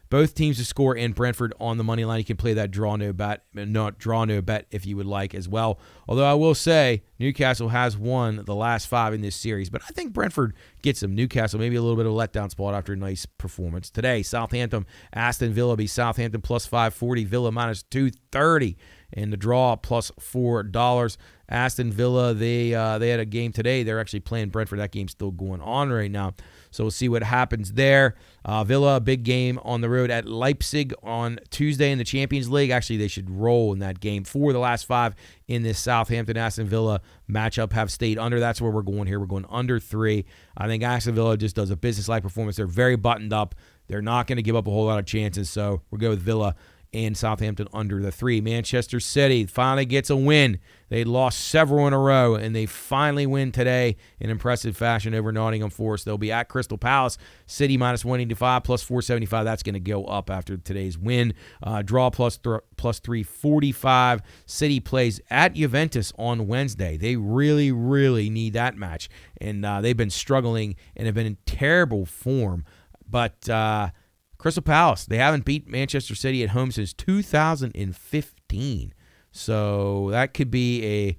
S1: both teams to score in Brentford on the money line. You can play that draw no bet if you would like as well. Although I will say Newcastle has won the last 5 in this series, but I think Brentford gets them. Newcastle maybe a little bit of a letdown spot after a nice performance today. Southampton, Aston Villa be Southampton plus 540, Villa minus 230. And the draw plus $4. Aston Villa, they had a game today. They're actually playing Brentford. That game's still going on right now. So we'll see what happens there. Villa, a big game on the road at Leipzig on Tuesday in the Champions League. Actually, they should roll in that game. 4 of the last 5 in this Southampton-Aston Villa matchup have stayed under. That's where we're going here. We're going under 3. I think Aston Villa just does a business-like performance. They're very buttoned up. They're not going to give up a whole lot of chances. So we'll go with Villa and Southampton under the 3. Manchester City finally gets a win. They lost several in a row, and they finally win today in impressive fashion over Nottingham Forest. They'll be at Crystal Palace. City minus 185, plus 475. That's going to go up after today's win. Draw plus 345. City plays at Juventus on Wednesday. They really, really need that match, and they've been struggling and have been in terrible form. But Crystal Palace, they haven't beat Manchester City at home since 2015. So that could be a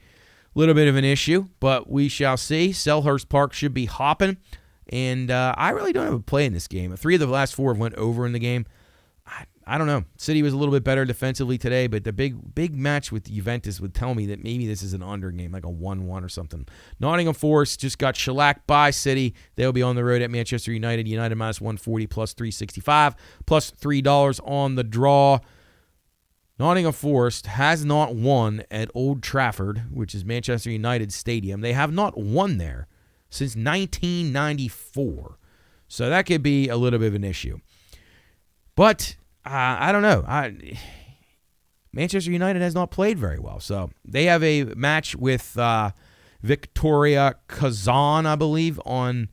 S1: little bit of an issue, but we shall see. Selhurst Park should be hopping, and I really don't have a play in this game. 3 of the last 4 have went over in the game. I don't know. City was a little bit better defensively today, but the big match with Juventus would tell me that maybe this is an under game, like a 1-1 or something. Nottingham Forest just got shellacked by City. They'll be on the road at Manchester United. United minus 140, plus 365, plus $3 on the draw. Nottingham Forest has not won at Old Trafford, which is Manchester United's stadium. They have not won there since 1994. So that could be a little bit of an issue. But I don't know. Manchester United has not played very well. So they have a match with Victoria Kazan, I believe, on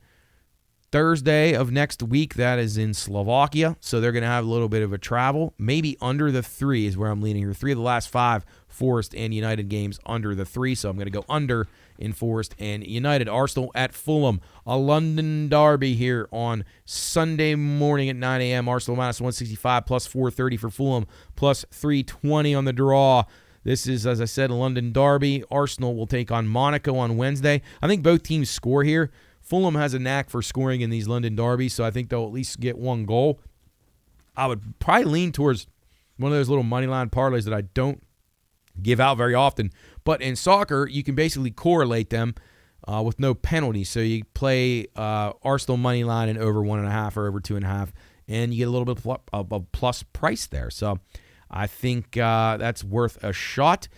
S1: Thursday of next week. That is in Slovakia. So they're going to have a little bit of a travel. Maybe under the 3 is where I'm leaning here. 3 of the last 5 Forest and United games under the 3. So I'm going to go under in Forest and United. Arsenal at Fulham, a London derby here on Sunday morning at 9 a.m. Arsenal minus 165, plus 430 for Fulham, plus 320 on the draw. This is, as I said, a London derby. Arsenal will take on Monaco on Wednesday. I think both teams score here. Fulham has a knack for scoring in these London derbies, so I think they'll at least get 1 goal. I would probably lean towards one of those little money line parlays that I don't give out very often. But in soccer, you can basically correlate them with no penalty. So you play Arsenal money line and over 1.5 or over 2.5, and you get a little bit of a plus price there. So I think that's worth a shot.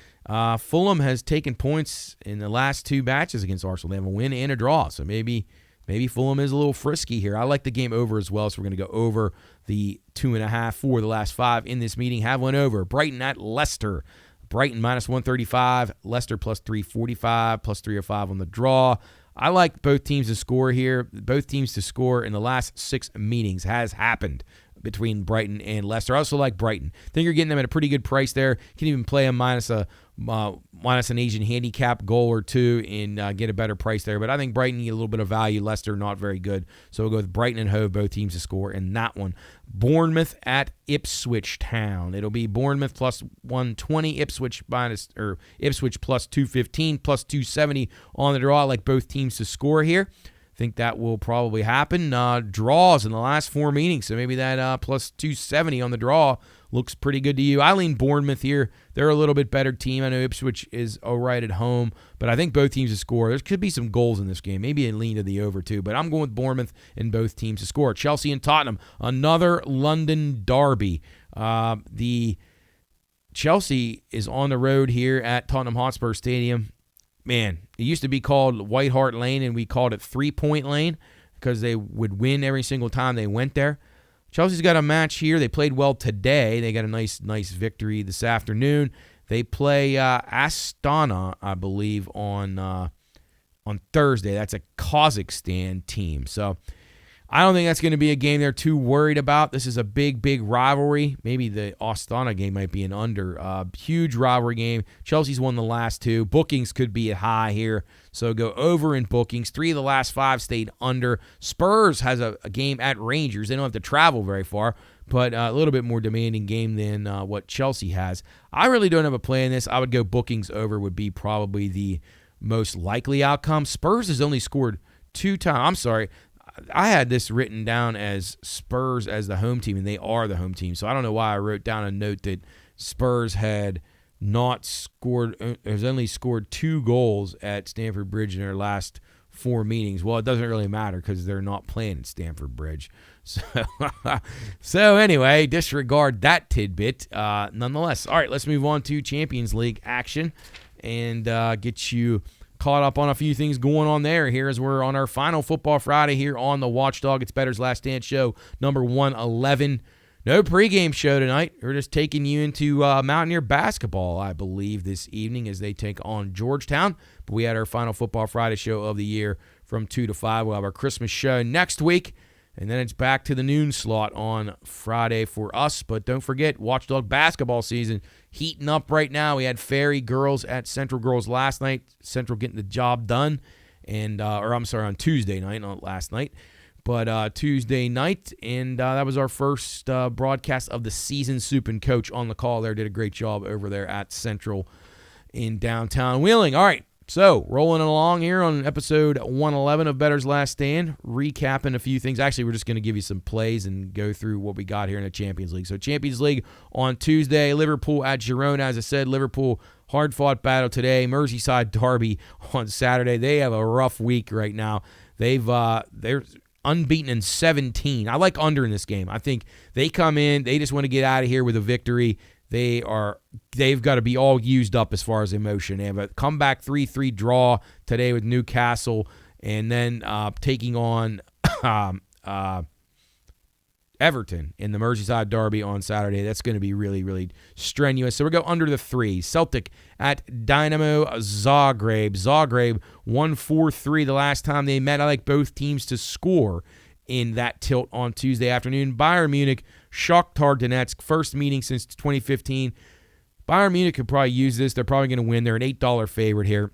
S1: Fulham has taken points in the last 2 matches against Arsenal. They have a win and a draw. So maybe Fulham is a little frisky here. I like the game over as well, so we're going to go over the 2.5 for the last 5 in this meeting. Have one over. Brighton at Leicester. Brighton minus 135, Leicester plus 345, plus 305 on the draw. I like both teams to score here. Both teams to score in the last 6 meetings has happened between Brighton and Leicester. I also like Brighton. I think you're getting them at a pretty good price there. You can even play them minus an Asian handicap goal or 2 and get a better price there. But I think Brighton, you get a little bit of value. Leicester, not very good. So we'll go with Brighton and Hove, both teams to score in that one. Bournemouth at Ipswich Town. It'll be Bournemouth plus 120, Ipswich plus 215, plus 270 on the draw. I like both teams to score here. Think that will probably happen. Draws in the last 4 meetings, so maybe that plus 270 on the draw looks pretty good to you. I lean Bournemouth here. They're a little bit better team. I know Ipswich is all right at home, but I think both teams to score. There could be some goals in this game. Maybe a lean to the over too, but I'm going with Bournemouth and both teams to score. Chelsea and Tottenham, another London derby. The Chelsea is on the road here at Tottenham Hotspur Stadium. man, it used to be called White Hart Lane, and we called it 3-point lane because they would win every single time they went there. Chelsea's got a match here. They played well today. They got a nice victory this afternoon. They play Astana, I believe, on Thursday. That's a Kazakhstan team. So I don't think that's going to be a game they're too worried about. This is a big rivalry. Maybe the Astana game might be an under. Huge rivalry game. Chelsea's won the last 2. Bookings could be high here, so go over in bookings. 3 of the last 5 stayed under. Spurs has a game at Rangers. They don't have to travel very far, but a little bit more demanding game than what Chelsea has. I really don't have a play in this. I would go bookings over would be probably the most likely outcome. Spurs has only scored 2 times. I'm sorry. I had this written down as Spurs as the home team, and they are the home team. So I don't know why I wrote down a note that Spurs had not scored, has only scored 2 goals at Stamford Bridge in their last 4 meetings. Well, it doesn't really matter because they're not playing at Stamford Bridge. So anyway, disregard that tidbit nonetheless. All right, let's move on to Champions League action and get you caught up on a few things going on there here as we're on our final Football Friday here on the Watchdog. It's Bettor's Last Stand Show, number 111. No pregame show tonight. We're just taking you into Mountaineer basketball, I believe, this evening as they take on Georgetown. But we had our final Football Friday show of the year from 2 to 5. We'll have our Christmas show next week, and then it's back to the noon slot on Friday for us. But don't forget, Watchdog basketball season heating up right now. We had Ferry girls at Central Girls last night. Central getting the job done, and on Tuesday night, not last night, but Tuesday night, and that was our first broadcast of the season. Soup and Coach on the call there did a great job over there at Central in downtown Wheeling. All right, so rolling along here on episode 111 of Bettor's Last Stand, recapping a few things. Actually, we're just going to give you some plays and go through what we got here in the Champions League. So Champions League on Tuesday, Liverpool at Girona. As I said, Liverpool hard-fought battle today. Merseyside derby on Saturday. They have a rough week right now. They're unbeaten in 17. I like under in this game. I think they come in, they just want to get out of here with a victory. They've got to be all used up as far as emotion. They have a comeback 3-3 draw today with Newcastle, and then taking on Everton in the Merseyside derby on Saturday. That's going to be really, really strenuous. So we go under the 3. Celtic at Dynamo Zagreb. Zagreb won 4-3 the last time they met. I like both teams to score in that tilt on Tuesday afternoon. Bayern Munich, Shakhtar Donetsk, first meeting since 2015. Bayern Munich could probably use this. They're probably going to win. They're an $8 favorite here.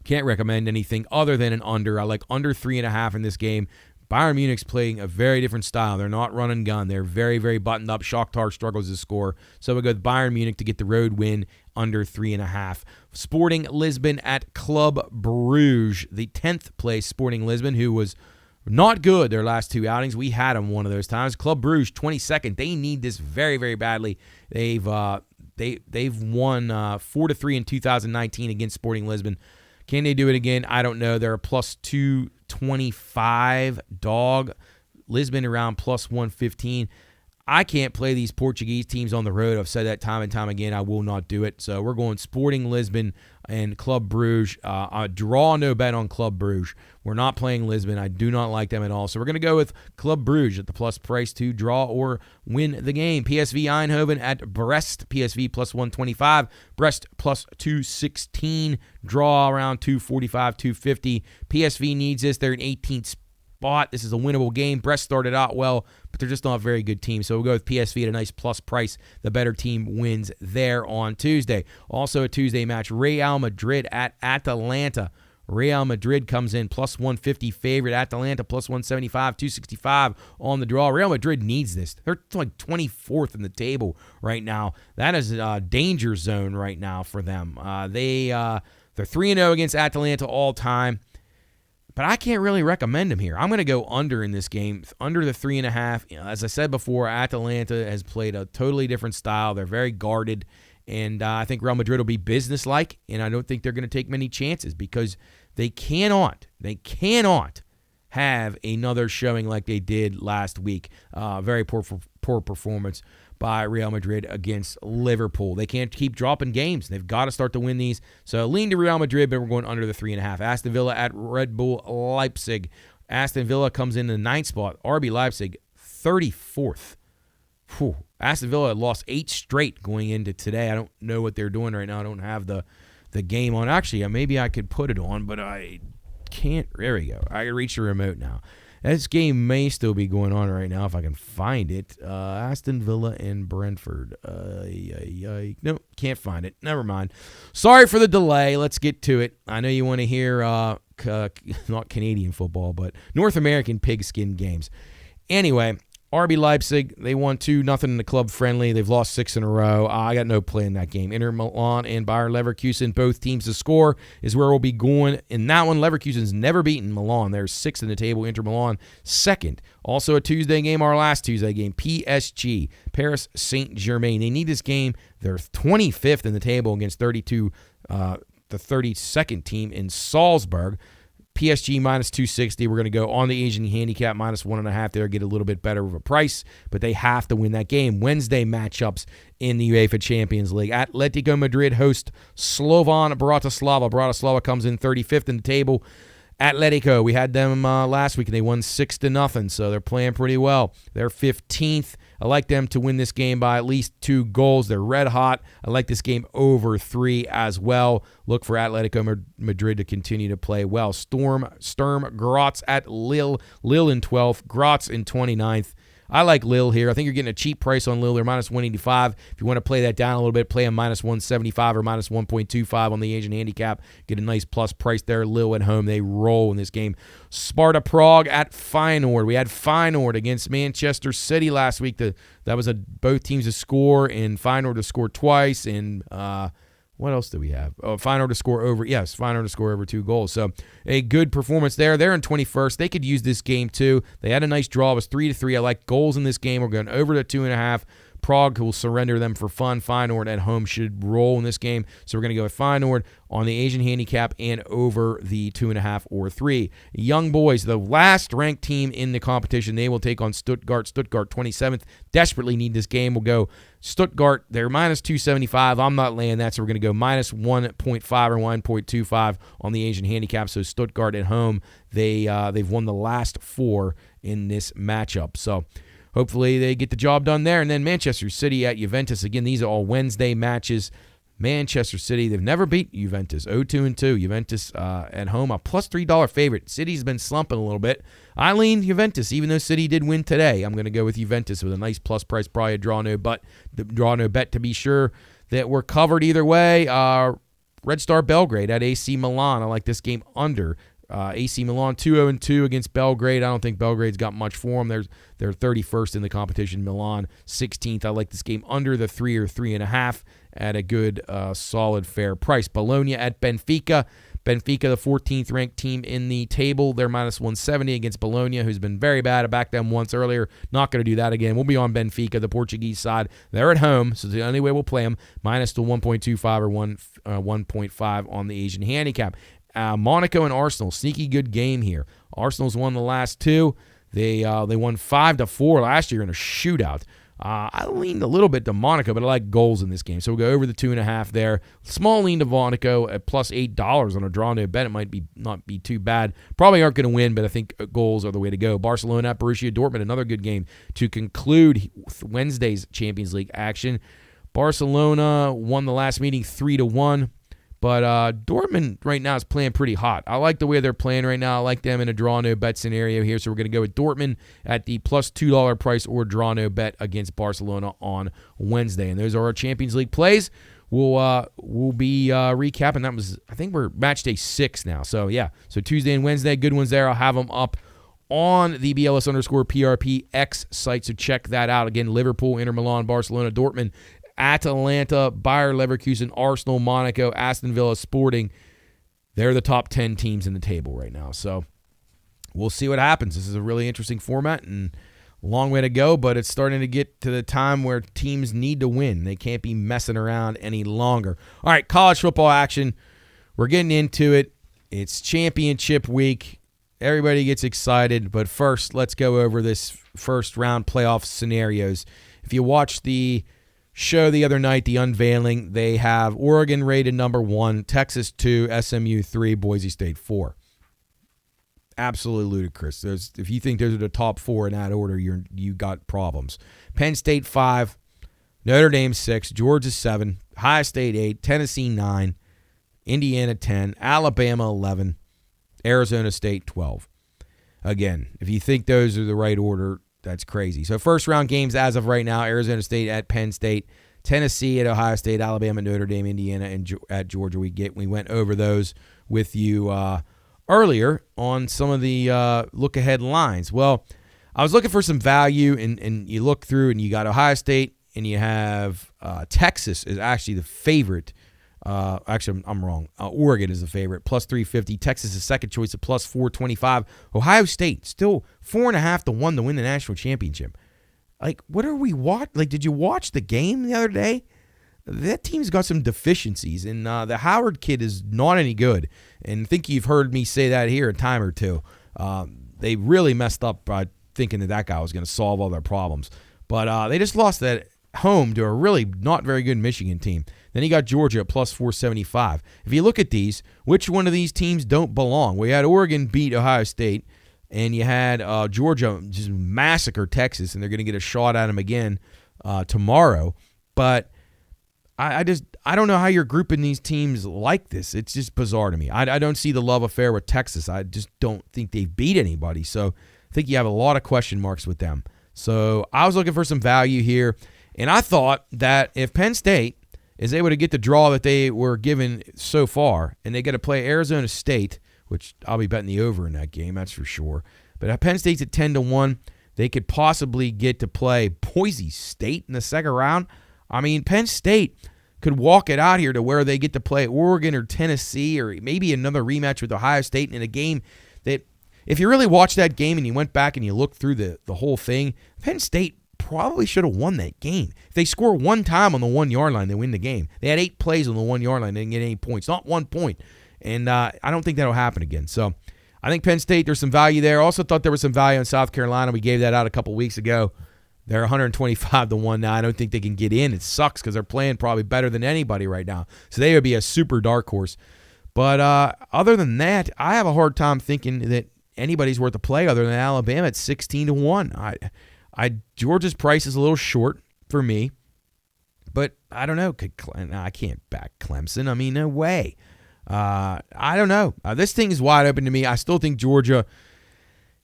S1: Can't recommend anything other than an under. I like under 3.5 in this game. Bayern Munich's playing a very different style. They're not run and gun. They're very, very buttoned up. Shakhtar struggles to score. So we go with Bayern Munich to get the road win under 3.5. Sporting Lisbon at Club Bruges. The 10th place Sporting Lisbon, who was not good their last 2 outings. We had them one of those times. Club Bruges, 22nd. They need this very, very badly. They've won 4-3 in 2019 against Sporting Lisbon. Can they do it again? I don't know. They're a plus 225 dog. Lisbon around plus 115. I can't play these Portuguese teams on the road. I've said that time and time again. I will not do it. So we're going Sporting Lisbon and Club Bruges. Draw no bet on Club Bruges. We're not playing Lisbon. I do not like them at all. So we're going to go with Club Bruges at the plus price to draw or win the game. PSV Eindhoven at Brest. PSV plus 125. Brest plus 216. Draw around 245, 250. PSV needs this. They're in 18th spot. This is a winnable game. Brest started out well, but they're just not a very good team. So we'll go with PSV at a nice plus price. The better team wins there on Tuesday. Also a Tuesday match, Real Madrid at Atalanta. Real Madrid comes in plus 150 favorite. Atalanta plus 175, 265 on the draw. Real Madrid needs this. They're like 24th in the table right now. That is a danger zone right now for them. They're 3-0 against Atalanta all time. But I can't really recommend them here. I'm going to go under in this game, under the 3.5. As I said before, Atalanta has played a totally different style. They're very guarded, and I think Real Madrid will be businesslike, and I don't think they're going to take many chances because they cannot have another showing like they did last week. Very poor performance by Real Madrid against Liverpool. They can't keep dropping games. They've got to start to win these. So lean to Real Madrid, but we're going under the 3.5. Aston Villa at Red Bull Leipzig. Aston Villa comes in the 9th spot. RB Leipzig, 34th. Whew. Aston Villa lost 8 straight going into today. I don't know what they're doing right now. I don't have the game on. Actually, maybe I could put it on, but I can't. There we go. I can reach the remote now. This game may still be going on right now if I can find it. Aston Villa and Brentford. No, can't find it. Never mind. Sorry for the delay. Let's get to it. I know you want to hear not Canadian football, but North American pigskin games. Anyway, RB Leipzig, they won 2-0 in the club friendly. They've lost 6 in a row. I got no play in that game. Inter Milan and Bayer Leverkusen, both teams to score is where we'll be going. In that one, Leverkusen's never beaten Milan. They're 6th in the table. Inter Milan, 2nd. Also a Tuesday game, our last Tuesday game, PSG, Paris Saint-Germain. They need this game. They're 25th in the table against the 32nd team in Salzburg. PSG minus 260. We're going to go on the Asian handicap minus 1.5 there, get a little bit better of a price, but they have to win that game. Wednesday matchups in the UEFA Champions League. Atletico Madrid host Slovan Bratislava. Bratislava comes in 35th in the table. Atletico, we had them last week, and they won 6-0, so they're playing pretty well. They're 15th. I like them to win this game by at least 2 goals. They're red hot. I like this game over 3 as well. Look for Atletico Madrid to continue to play well. Sturm Graz at Lille. Lille in 12th. Graz in 29th. I like Lille here. I think you're getting a cheap price on Lille. They're minus 185. If you want to play that down a little bit, play them minus 175 or minus 1.25 on the Asian handicap. Get a nice plus price there. Lille at home. They roll in this game. Sparta Prague at Feyenoord. We had Feyenoord against Manchester City last week. That was both teams to score, and Feyenoord to score twice, and what else do we have? Feyenoord to score over. Yes, Feyenoord to score over 2 goals. So a good performance there. They're in 21st. They could use this game too. They had a nice draw. It was 3-3. I like goals in this game. We're going over to 2.5. Prague will surrender them for fun. Feyenoord at home should roll in this game. So we're going to go with Feyenoord on the Asian handicap and over the 2.5 or 3. Young Boys, the last ranked team in the competition, they will take on Stuttgart. Stuttgart 27th. Desperately need this game. We'll go Stuttgart. They're minus 275. I'm not laying that, so we're going to go minus 1.5 or 1.25 on the Asian handicap. So Stuttgart at home, they've won the last 4 in this matchup. So hopefully they get the job done there. And then Manchester City at Juventus. Again, these are all Wednesday matches. Manchester City, they've never beat Juventus. 0-2-2. Juventus at home, a plus $3 favorite. City's been slumping a little bit. I lean Juventus, even though City did win today. I'm going to go with Juventus with a nice plus price, probably a draw no bet to be sure that we're covered either way. Red Star Belgrade at AC Milan. I like this game under. AC Milan 2-0-2 against Belgrade. I don't think Belgrade's got much for them. They're 31st in the competition. Milan 16th. I like this game under the 3 or 3.5 at a good, solid, fair price. Bologna at Benfica. Benfica, the 14th ranked team in the table. They're minus 170 against Bologna, who's been very bad. I backed them once earlier. Not going to do that again. We'll be on Benfica, the Portuguese side. They're at home, so the only way we'll play them. Minus to 1.25 or 1.5 on the Asian handicap. Monaco and Arsenal, sneaky good game here. Arsenal's won the last 2. They won 5-4 last year in a shootout. I leaned a little bit to Monaco, but I like goals in this game. So we'll go over the 2.5 there. Small lean to Monaco at plus $8 on a draw no bet. It might not be too bad. Probably aren't going to win, but I think goals are the way to go. Barcelona at Borussia Dortmund, another good game to conclude Wednesday's Champions League action. Barcelona won the last meeting 3-1. But Dortmund right now is playing pretty hot. I like the way they're playing right now. I like them in a draw no bet scenario here. So we're going to go with Dortmund at the plus $2 price or draw no bet against Barcelona on Wednesday. And those are our Champions League plays. We'll be recapping. That was, I think we're match day 6 now. So yeah, so Tuesday and Wednesday, good ones there. I'll have them up on the BLS_PRP X site. So check that out. Again, Liverpool, Inter Milan, Barcelona, Dortmund, Atalanta, Bayer Leverkusen, Arsenal, Monaco, Aston Villa, Sporting. They're the top 10 teams in the table right now. So we'll see what happens. This is a really interesting format and a long way to go, but it's starting to get to the time where teams need to win. They can't be messing around any longer. All right, college football action. We're getting into it. It's championship week. Everybody gets excited, but first, let's go over this first round playoff scenarios. If you watch the show the other night, the unveiling, they have Oregon rated number 1, Texas 2, SMU 3, Boise State 4. Absolutely ludicrous. If you think those are the top 4 in that order, you got problems. Penn State 5, Notre Dame 6, Georgia 7, Ohio State 8, Tennessee 9, Indiana 10, Alabama 11, Arizona State 12. Again, if you think those are the right order, that's crazy. So first round games as of right now, Arizona State at Penn State, Tennessee at Ohio State, Alabama, Notre Dame, Indiana, and at Georgia. We went over those with you earlier on some of the look-ahead lines. Well, I was looking for some value, and you look through, and you got Ohio State, and you have Texas is actually the favorite. Actually, I'm wrong. Oregon is the favorite, plus 350. Texas is second choice at plus 425. Ohio State still 4.5 to 1 to win the national championship. Like, what are we watch? Like, did you watch the game the other day? That team's got some deficiencies, and the Howard kid is not any good. And I think you've heard me say that here a time or two. They really messed up by thinking that guy was going to solve all their problems. But they just lost that home to a really not very good Michigan team. Then you got Georgia at plus 475. If you look at these, which one of these teams don't belong? We had Oregon beat Ohio State, and you had Georgia just massacre Texas, and they're going to get a shot at them again tomorrow. But I don't know how you're grouping these teams like this. It's just bizarre to me. I don't see the love affair with Texas. I just don't think they've beat anybody. So I think you have a lot of question marks with them. So I was looking for some value here, and I thought that if Penn State is able to get the draw that they were given so far, and they get to play Arizona State, which I'll be betting the over in that game, that's for sure. But if Penn State's at 10 to 1, they could possibly get to play Boise State in the second round. I mean, Penn State could walk it out here to where they get to play Oregon or Tennessee or maybe another rematch with Ohio State in a game that, if you really watched that game and you went back and you looked through the whole thing, Penn State probably should have won that game. If they score one time on the 1 yard line, they win the game. They had 8 plays on the 1 yard line. They didn't get any points, not 1 point. And I don't think that'll happen again. So I think Penn State, there's some value there. Also thought there was some value in South Carolina. We gave that out a couple weeks ago. They're 125 to 1 now. I don't think they can get in. It sucks because they're playing probably better than anybody right now. So they would be a super dark horse. But other than that, I have a hard time thinking that anybody's worth a play other than Alabama at 16 to 1. Georgia's price is a little short for me, but I don't know. I can't back Clemson. I mean, no way. I don't know. This thing is wide open to me. I still think Georgia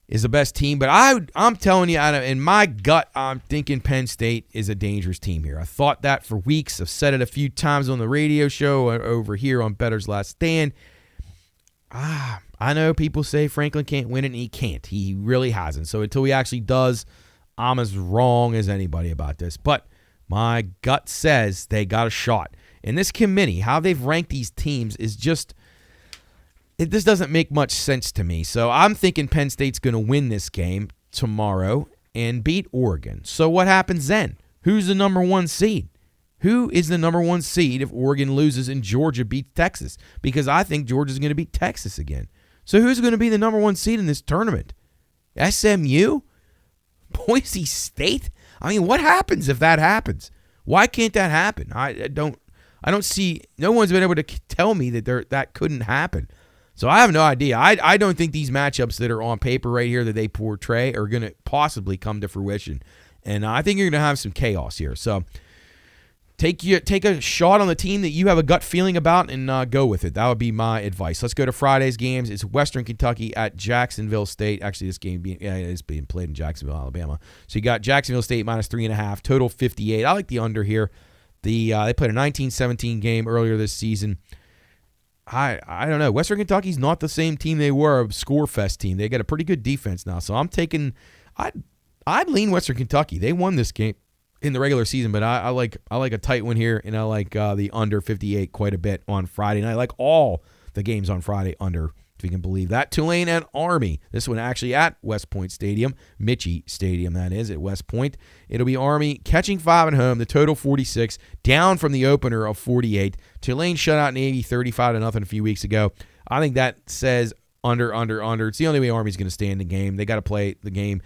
S1: is the best team, but I'm telling you, in my gut, I'm thinking Penn State is a dangerous team here. I thought that for weeks. I've said it a few times on the radio show over here on Bettor's Last Stand. I know people say Franklin can't win it, and he can't. He really hasn't. So until he actually does, I'm as wrong as anybody about this. But my gut says they got a shot. And this committee, how they've ranked these teams is just, this doesn't make much sense to me. So I'm thinking Penn State's going to win this game tomorrow and beat Oregon. So what happens then? Who's the number 1 seed? Who is the number 1 seed if Oregon loses and Georgia beats Texas? Because I think Georgia's going to beat Texas again. So who's going to be the number 1 seed in this tournament? SMU? Boise State? I mean, what happens if that happens? Why can't that happen? I don't see, no one's been able to tell me that that couldn't happen. So I have no idea. I don't think these matchups that are on paper right here that they portray are going to possibly come to fruition. And I think you're going to have some chaos here. So take a shot on the team that you have a gut feeling about and go with it. That would be my advice. Let's go to Friday's games. It's Western Kentucky at Jacksonville State. Actually, this game is being played in Jacksonville, Alabama. So you got Jacksonville State minus 3.5, total 58. I like the under here. They played a 19-17 game earlier this season. I don't know. Western Kentucky's not the same team they were, a score fest team. They got a pretty good defense now. So I'm taking, I'd lean Western Kentucky. They won this game in the regular season, but I like a tight one here, and I like the under 58 quite a bit on Friday. And I like all the games on Friday under, if you can believe that. Tulane and Army. This one actually at West Point Stadium, Michie Stadium, that is, at West Point. It'll be Army catching 5 at home, the total 46, down from the opener of 48. Tulane shut out Navy 35-0 a few weeks ago. I think that says under. It's the only way Army's going to stay in the game. They got to play the game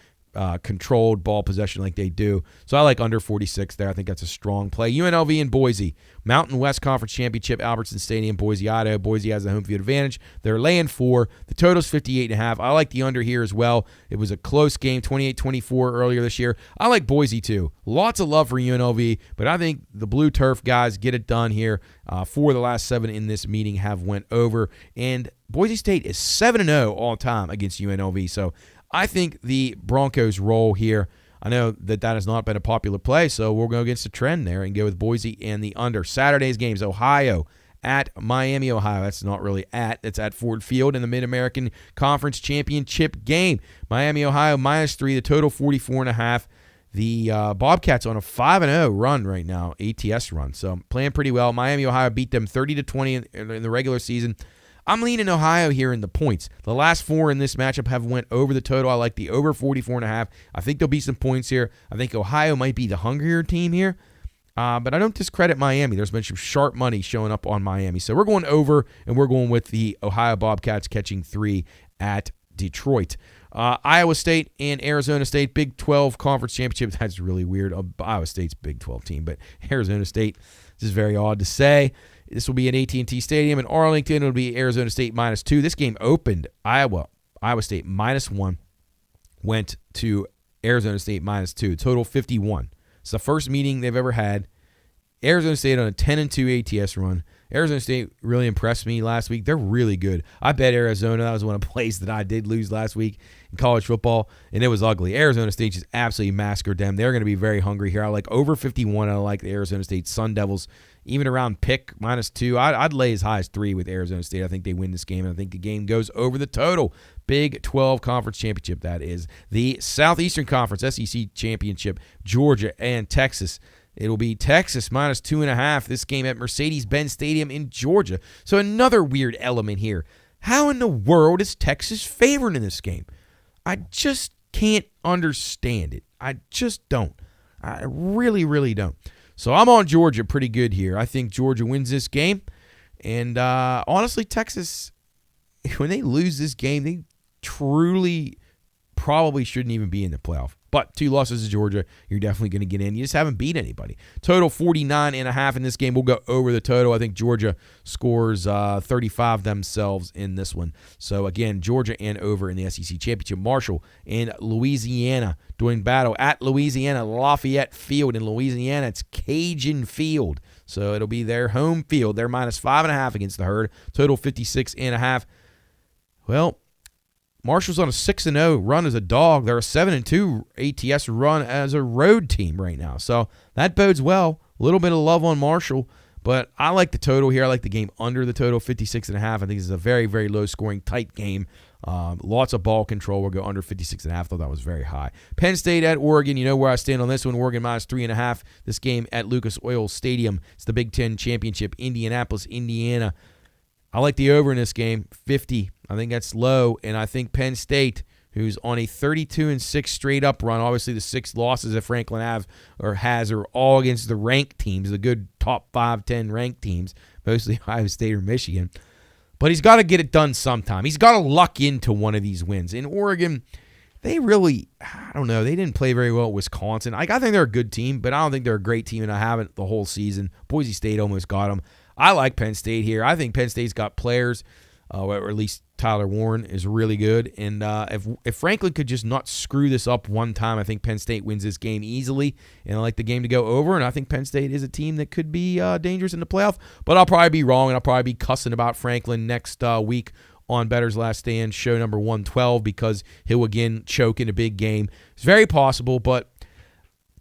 S1: controlled ball possession like they do. So I like under 46 there. I think that's a strong play. UNLV and Boise. Mountain West Conference Championship, Albertson Stadium, Boise, Idaho. Boise has the home field advantage. They're laying 4. The total's 58.5. I like the under here as well. It was a close game, 28-24 earlier this year. I like Boise too. Lots of love for UNLV, but I think the Blue Turf guys get it done here. 4 of the last 7 in this meeting have went over, and Boise State is 7-0 all time against UNLV. So I think the Broncos roll here. I know that has not been a popular play, so we'll go against the trend there and go with Boise and the under. Saturday's games, Ohio at Miami, Ohio. That's not really it's at Ford Field in the Mid-American Conference Championship game. Miami, Ohio, -3, the total 44.5. The Bobcats on a 5-0 run right now, ATS run, so playing pretty well. Miami, Ohio beat them 30-20 in the regular season. I'm leaning Ohio here in the points. The last 4 in this matchup have went over the total. I like the over 44.5. I think there'll be some points here. I think Ohio might be the hungrier team here, but I don't discredit Miami. There's been some sharp money showing up on Miami. So we're going over, and we're going with the Ohio Bobcats catching 3 at Detroit. Iowa State and Arizona State, Big 12 Conference Championship. That's really weird. Iowa State's Big 12 team, but Arizona State, this is very odd to say. This will be at AT&T Stadium in Arlington. It'll be Arizona State -2. This game opened Iowa State -1, went to Arizona State -2. Total 51. It's the first meeting they've ever had. Arizona State on a 10-2 ATS run. Arizona State really impressed me last week. They're really good. I bet Arizona. That was one of the plays that I did lose last week in college football, and it was ugly. Arizona State just absolutely massacred them. They're going to be very hungry here. I like over 51. I like the Arizona State Sun Devils, even around pick -2. I'd lay as high as 3 with Arizona State. I think they win this game, and I think the game goes over the total. Big 12 Conference Championship, that is. The Southeastern Conference, SEC Championship, Georgia and Texas. It'll be Texas -2.5. This game at Mercedes-Benz Stadium in Georgia. So another weird element here. How in the world is Texas favored in this game? I just can't understand it. I just don't. I really, really don't. So I'm on Georgia pretty good here. I think Georgia wins this game. And honestly, Texas, when they lose this game, they truly probably shouldn't even be in the playoff. But 2 losses to Georgia, you're definitely going to get in. You just haven't beat anybody. Total 49.5 in this game. We'll go over the total. I think Georgia scores 35 themselves in this one. So, again, Georgia and over in the SEC Championship. Marshall and Louisiana doing battle at Louisiana Lafayette Field in Louisiana. It's Cajun Field. So, it'll be their home field. They're -5.5 against the Herd. Total 56.5. Well, Marshall's on a 6-0 run as a dog. They're a 7-2 ATS run as a road team right now. So that bodes well. A little bit of love on Marshall, but I like the total here. I like the game under the total, 56.5. I think this is a very, very low-scoring, tight game. Lots of ball control. We'll go under 56.5. I thought that was very high. Penn State at Oregon. You know where I stand on this one. Oregon -3.5. This game at Lucas Oil Stadium. It's the Big Ten Championship. Indianapolis, Indiana. I like the over in this game, 50. I think that's low, and I think Penn State, who's on a 32-6 straight-up run, obviously the 6 losses that Franklin has are all against the ranked teams, the good top 5, 10 ranked teams, mostly Ohio State or Michigan. But he's got to get it done sometime. He's got to luck into one of these wins. In Oregon, they really, I don't know, they didn't play very well at Wisconsin. I think they're a good team, but I don't think they're a great team, and I haven't the whole season. Boise State almost got them. I like Penn State here. I think Penn State's got players, or at least Tyler Warren is really good. And if Franklin could just not screw this up one time, I think Penn State wins this game easily. And I like the game to go over. And I think Penn State is a team that could be dangerous in the playoff. But I'll probably be wrong, and I'll probably be cussing about Franklin next week on Bettor's Last Stand, show number 112, because he'll again choke in a big game. It's very possible, but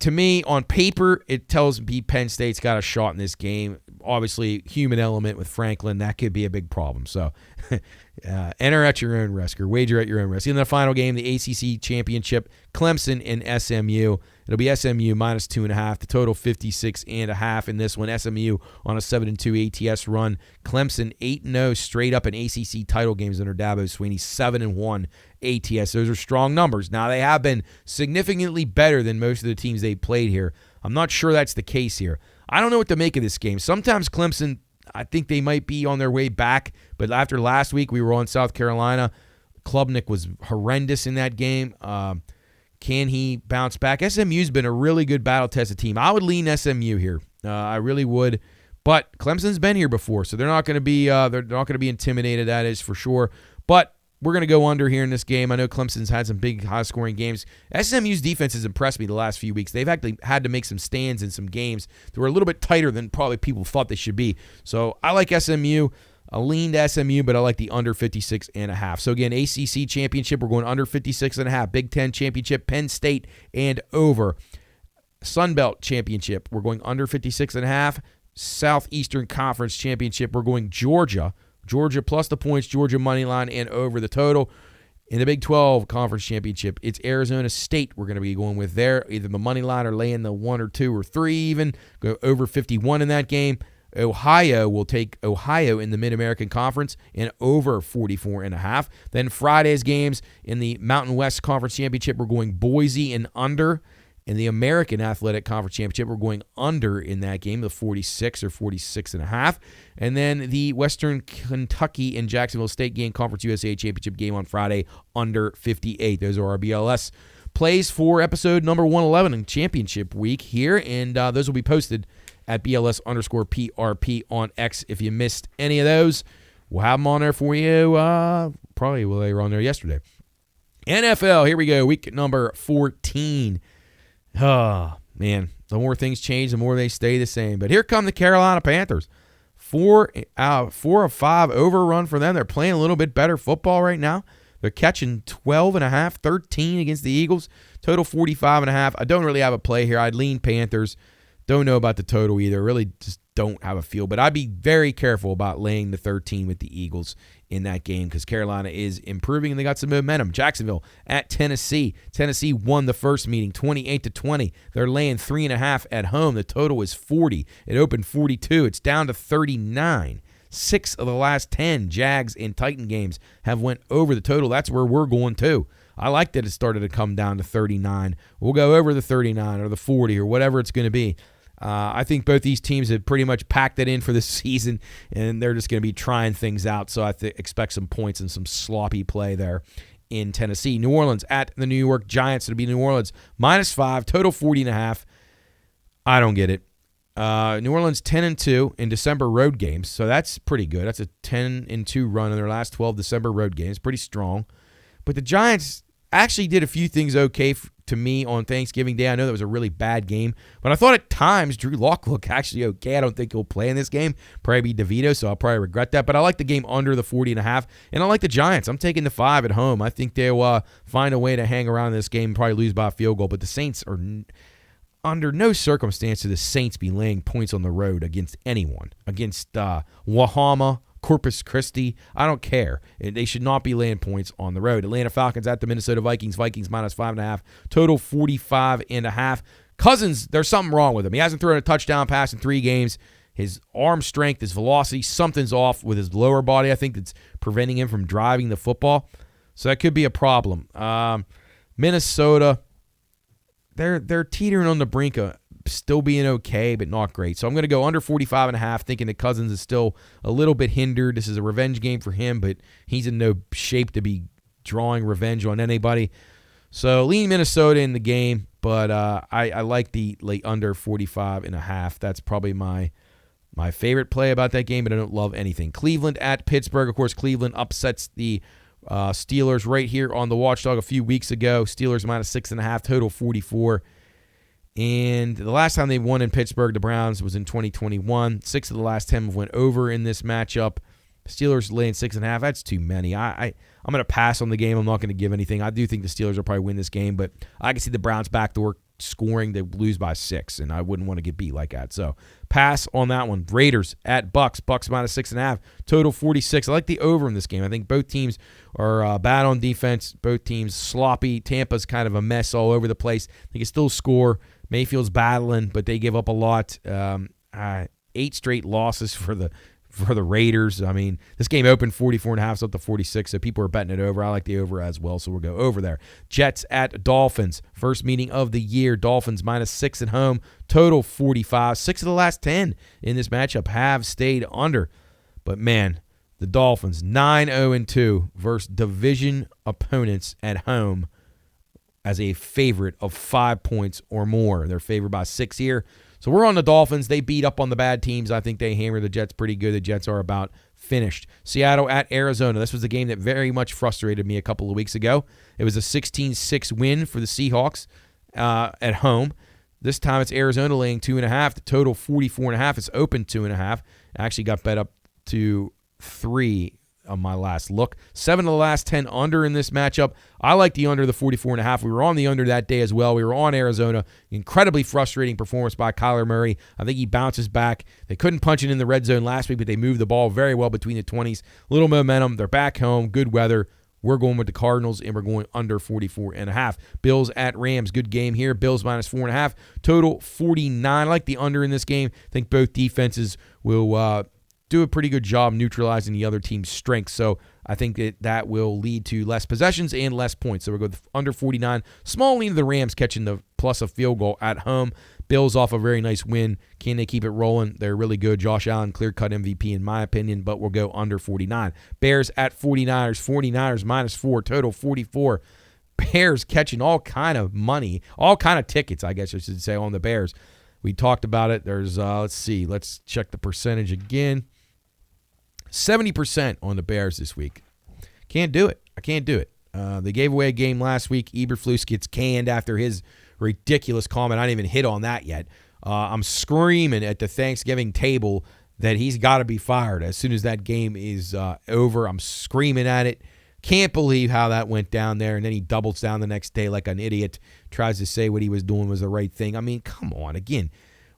S1: to me, on paper, it tells me Penn State's got a shot in this game. Obviously, human element with Franklin, that could be a big problem. So enter at your own risk, or wager at your own risk. In the final game, the ACC Championship, Clemson and SMU. It'll be SMU -2.5. The total 56.5 in this one. SMU on a 7-2 ATS run. Clemson 8-0 straight up in ACC title games under Dabo Swinney. 7-1 ATS. Those are strong numbers. Now, they have been significantly better than most of the teams they've played here. I'm not sure that's the case here. I don't know what to make of this game. Sometimes Clemson, I think they might be on their way back, but after last week we were on South Carolina. Klubnik was horrendous in that game. Can he bounce back? SMU's been a really good battle-tested team. I would lean SMU here. I really would. But Clemson's been here before, so they're not going to be intimidated. That is for sure. But we're going to go under here in this game. I know Clemson's had some big, high-scoring games. SMU's defense has impressed me the last few weeks. They've actually had to make some stands in some games that were a little bit tighter than probably people thought they should be. So I like SMU. I lean to SMU, but I like the under 56.5. So again, ACC championship, we're going under 56.5. Big Ten championship, Penn State and over. Sun Belt championship, we're going under 56.5. Southeastern Conference championship, we're going Georgia plus the points, Georgia money line, and over the total. In the Big 12 Conference Championship, it's Arizona State we're going to be going with there. Either the money line or laying the 1 or 2 or 3 even. Go over 51 in that game. Ohio will take Ohio in the Mid-American Conference and over 44.5. Then Friday's games in the Mountain West Conference Championship, we're going Boise and under. In the American Athletic Conference Championship, we're going under in that game, the 46 or 46.5. And then the Western Kentucky and Jacksonville State game, Conference USA Championship game on Friday, under 58. Those are our BLS plays for episode number 111 in Championship Week here, and those will be posted at BLS_PRP on X. If you missed any of those, we'll have them on there for you probably they were on there yesterday. NFL, here we go, week number 14. Oh, man, the more things change, the more they stay the same. But here come the Carolina Panthers. 4 of 5 overrun for them. They're playing a little bit better football right now. They're catching 12.5, 13 against the Eagles. Total 45.5. I don't really have a play here. I'd lean Panthers. Don't know about the total either. Really just don't have a feel. But I'd be very careful about laying the 13 with the Eagles in that game because Carolina is improving and they got some momentum. Jacksonville at Tennessee. Tennessee won the first meeting 28-20. They're laying 3.5 at home. The total is 40. It opened 42. It's down to 39. 6 of the last 10 Jags and Titan games have went over the total. That's where we're going too. I like that it started to come down to 39. We'll go over the 39 or the 40 or whatever it's going to be. I think both these teams have pretty much packed it in for this season, and they're just going to be trying things out. So I expect some points and some sloppy play there in Tennessee. New Orleans at the New York Giants. It'll be New Orleans -5, total 40.5. I don't get it. New Orleans 10-2 in December road games, so that's pretty good. That's a 10-2 run in their last 12 December road games. Pretty strong. But the Giants actually did a few things okay to me on Thanksgiving Day. I know that was a really bad game, but I thought at times Drew Lock looked actually okay. I don't think he'll play in this game. Probably be DeVito, so I'll probably regret that. But I like the game under the 40.5, and I like the Giants. I'm taking the 5 at home. I think they'll find a way to hang around in this game and probably lose by a field goal. But the Saints are under no circumstance do the Saints be laying points on the road against anyone. Against Wahama, Corpus Christi, I don't care. They should not be laying points on the road. Atlanta Falcons at the Minnesota Vikings. Vikings -5.5. Total 45.5. Cousins, there's something wrong with him. He hasn't thrown a touchdown pass in 3 games. His arm strength, his velocity, something's off with his lower body, I think, that's preventing him from driving the football. So that could be a problem. Minnesota, they're teetering on the brink of still being okay, but not great. So I'm going to go under 45.5, thinking that Cousins is still a little bit hindered. This is a revenge game for him, but he's in no shape to be drawing revenge on anybody. So lean Minnesota in the game, but I like the late under 45.5. That's probably my favorite play about that game, but I don't love anything. Cleveland at Pittsburgh. Of course, Cleveland upsets the Steelers right here on the Watchdog a few weeks ago. Steelers -6.5, total 44. And the last time they won in Pittsburgh, the Browns, was in 2021. 6 of the last 10 went over in this matchup. Steelers laying 6.5. That's too many. I'm going to pass on the game. I'm not going to give anything. I do think the Steelers will probably win this game, but I can see the Browns backdoor scoring. They lose by 6, and I wouldn't want to get beat like that. So pass on that one. Raiders at Bucks. Bucks -6.5. Total 46. I like the over in this game. I think both teams are bad on defense. Both teams sloppy. Tampa's kind of a mess all over the place. They can still score. Mayfield's battling, but they give up a lot. 8 straight losses for the Raiders. I mean, this game opened 44.5, it's up to 46, so people are betting it over. I like the over as well, so we'll go over there. Jets at Dolphins. First meeting of the year. Dolphins -6 at home. Total 45. 6 of the last 10 in this matchup have stayed under. But, man, the Dolphins 9-0-2 versus division opponents at home as a favorite of 5 points or more. They're favored by 6 here. So we're on the Dolphins. They beat up on the bad teams. I think they hammer the Jets pretty good. The Jets are about finished. Seattle at Arizona. This was a game that very much frustrated me a couple of weeks ago. It was a 16-6 win for the Seahawks at home. This time it's Arizona laying 2.5. The total 44.5. It's open 2.5. Actually got bet up to 3 on my last look. 7 of the last 10 under in this matchup. I like the under, the 44.5. We were on the under that day as well. We were on Arizona. Incredibly frustrating performance by Kyler Murray. I think he bounces back. They couldn't punch it in the red zone last week, but they moved the ball very well between the 20s. Little momentum. They're back home. Good weather. We're going with the Cardinals, and we're going under 44.5. Bills at Rams. Good game here. Bills minus 4.5. Total 49. I like the under in this game. I think both defenses will do a pretty good job neutralizing the other team's strength. So I think that will lead to less possessions and less points. So we'll go under 49. Small lean to the Rams catching the plus a field goal at home. Bills off a very nice win. Can they keep it rolling? They're really good. Josh Allen, clear-cut MVP in my opinion, but we'll go under 49. Bears at 49ers. 49ers minus 4. Total 44. Bears catching all kind of money, all kind of tickets, I guess I should say, on the Bears. We talked about it. There's, let's see. Let's check the percentage again. 70% on the Bears this week. Can't do it. I can't do it. They gave away a game last week. Eberflus gets canned after his ridiculous comment. I didn't even hit on that yet. I'm screaming at the Thanksgiving table that he's got to be fired as soon as that game is over. I'm screaming at it. Can't believe how that went down there. And then he doubles down the next day like an idiot, tries to say what he was doing was the right thing. I mean, come on. Again,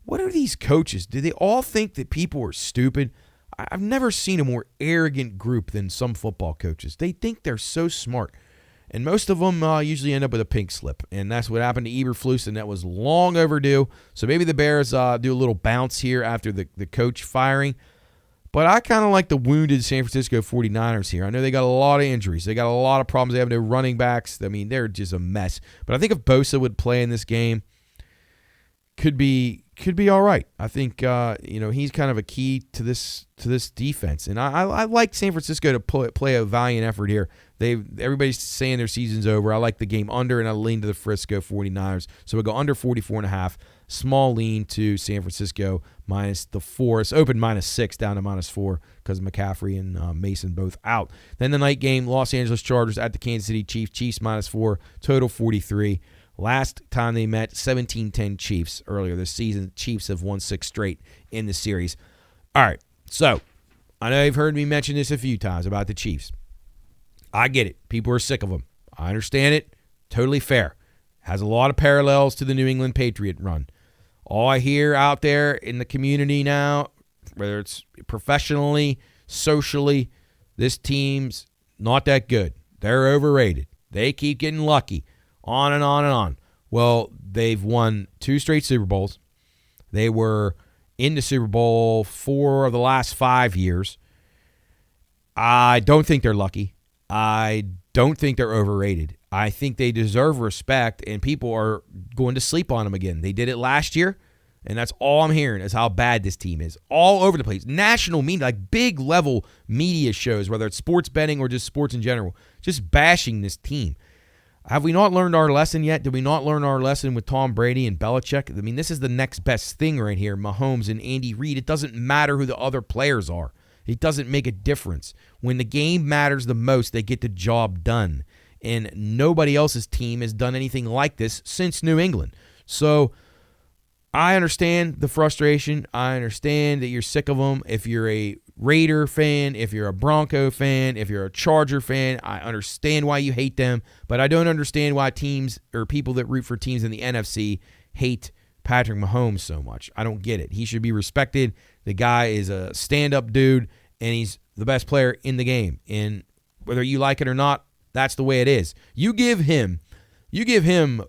S1: what are these coaches? Do they all think that people are stupid? I've never seen a more arrogant group than some football coaches. They think they're so smart. And most of them usually end up with a pink slip. And that's what happened to Eberflus, and that was long overdue. So maybe the Bears do a little bounce here after the coach firing. But I kind of like the wounded San Francisco 49ers here. I know they got a lot of injuries. They got a lot of problems. They have no running backs. I mean, they're just a mess. But I think if Bosa would play in this game, could be all right. I think he's kind of a key to this defense, and I like San Francisco to play a valiant effort here. Everybody's saying their season's over. I like the game under, and I lean to the Frisco 49ers. So we'll go under 44.5. Small lean to San Francisco minus the 4. It's open minus 6 down to minus 4 because McCaffrey and Mason both out. Then the night game, Los Angeles Chargers at the Kansas City Chiefs. Chiefs minus 4. Total 43. Last time they met, 17-10 Chiefs earlier this season. Chiefs have won 6 straight in the series. All right, so I know you've heard me mention this a few times about the Chiefs. I get it. People are sick of them. I understand it. Totally fair. Has a lot of parallels to the New England Patriot run. All I hear out there in the community now, whether it's professionally, socially, this team's not that good. They're overrated. They keep getting lucky. On and on and on. Well, they've won 2 straight Super Bowls. They were in the Super Bowl 4 of the last 5 years. I don't think they're lucky. I don't think they're overrated. I think they deserve respect, and people are going to sleep on them again. They did it last year, and that's all I'm hearing is how bad this team is. All over the place. National media, like big-level media shows, whether it's sports betting or just sports in general, just bashing this team. Have we not learned our lesson yet? Did we not learn our lesson with Tom Brady and Belichick? I mean, this is the next best thing right here, Mahomes and Andy Reid. It doesn't matter who the other players are. It doesn't make a difference. When the game matters the most, they get the job done. And nobody else's team has done anything like this since New England. So I understand the frustration. I understand that you're sick of them. If you're a Raider fan, if you're a Bronco fan, if you're a Charger fan, I understand why you hate them, but I don't understand why teams or people that root for teams in the NFC hate Patrick Mahomes so much. I don't get it. He should be respected. The guy is a stand-up dude, and he's the best player in the game. And whether you like it or not, that's the way it is. You give him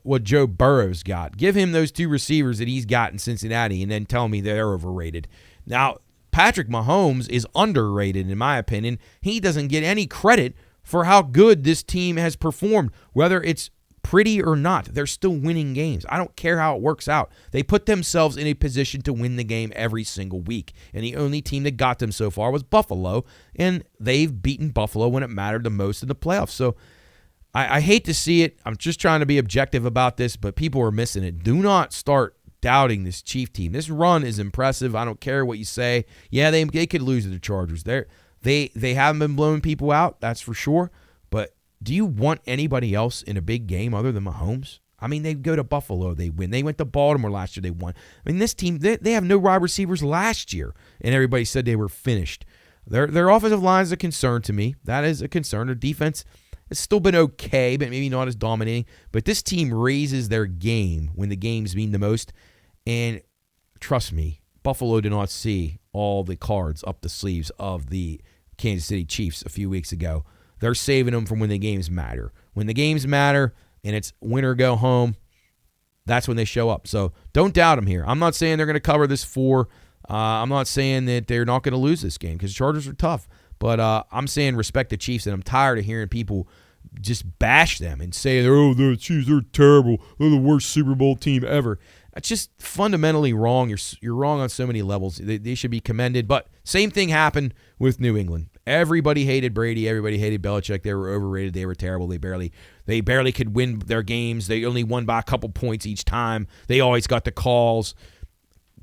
S1: what Joe Burrow's got. Give him those 2 receivers that he's got in Cincinnati, and then tell me they're overrated. Now, Patrick Mahomes is underrated, in my opinion. He doesn't get any credit for how good this team has performed, whether it's pretty or not. They're still winning games. I don't care how it works out. They put themselves in a position to win the game every single week, and the only team that got them so far was Buffalo, and they've beaten Buffalo when it mattered the most in the playoffs. So I hate to see it. I'm just trying to be objective about this, but people are missing it. Do not start doubting this Chief team. This run is impressive. I don't care what you say. Yeah, they could lose to the Chargers. They haven't been blowing people out, that's for sure. But do you want anybody else in a big game other than Mahomes? I mean, they go to Buffalo, they win. They went to Baltimore last year, they won. I mean, this team, they have no wide receivers last year, and everybody said they were finished. Their offensive line is a concern to me. That is a concern. Their defense has still been okay, but maybe not as dominating. But this team raises their game when the games mean the most. And trust me, Buffalo did not see all the cards up the sleeves of the Kansas City Chiefs a few weeks ago. They're saving them from when the games matter. When the games matter and it's win or go home, that's when they show up. So don't doubt them here. I'm not saying they're going to cover this 4. I'm not saying that they're not going to lose this game because the Chargers are tough. But I'm saying respect the Chiefs, and I'm tired of hearing people just bash them and say, oh, the Chiefs, they're terrible. They're the worst Super Bowl team ever. That's just fundamentally wrong. You're wrong on so many levels. They should be commended. But same thing happened with New England. Everybody hated Brady. Everybody hated Belichick. They were overrated. They were terrible. They barely could win their games. They only won by a couple points each time. They always got the calls.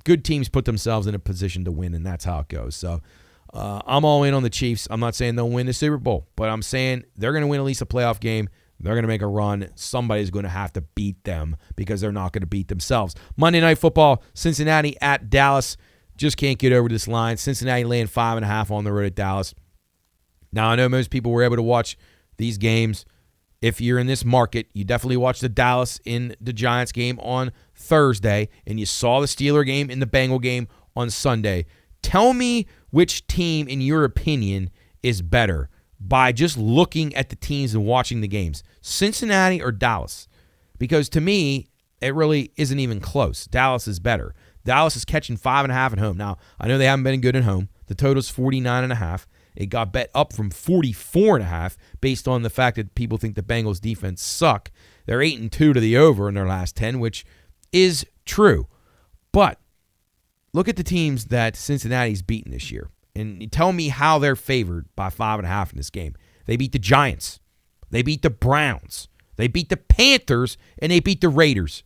S1: Good teams put themselves in a position to win, and that's how it goes. So I'm all in on the Chiefs. I'm not saying they'll win the Super Bowl, but I'm saying they're going to win at least a playoff game. They're going to make a run. Somebody's going to have to beat them because they're not going to beat themselves. Monday Night Football, Cincinnati at Dallas. Just can't get over this line. Cincinnati laying 5.5 on the road at Dallas. Now, I know most people were able to watch these games. If you're in this market, you definitely watched the Dallas in the Giants game on Thursday, and you saw the Steeler game and the Bengal game on Sunday. Tell me which team, in your opinion, is better by just looking at the teams and watching the games, Cincinnati or Dallas? Because to me, it really isn't even close. Dallas is better. Dallas is catching 5.5 at home. Now, I know they haven't been good at home. The total's 49.5. It got bet up from 44.5 based on the fact that people think the Bengals defense suck. They're 8-2 to the over in their last 10, which is true. But look at the teams that Cincinnati's beaten this year, and tell me how they're favored by 5.5 in this game. They beat the Giants. They beat the Browns. They beat the Panthers, and they beat the Raiders.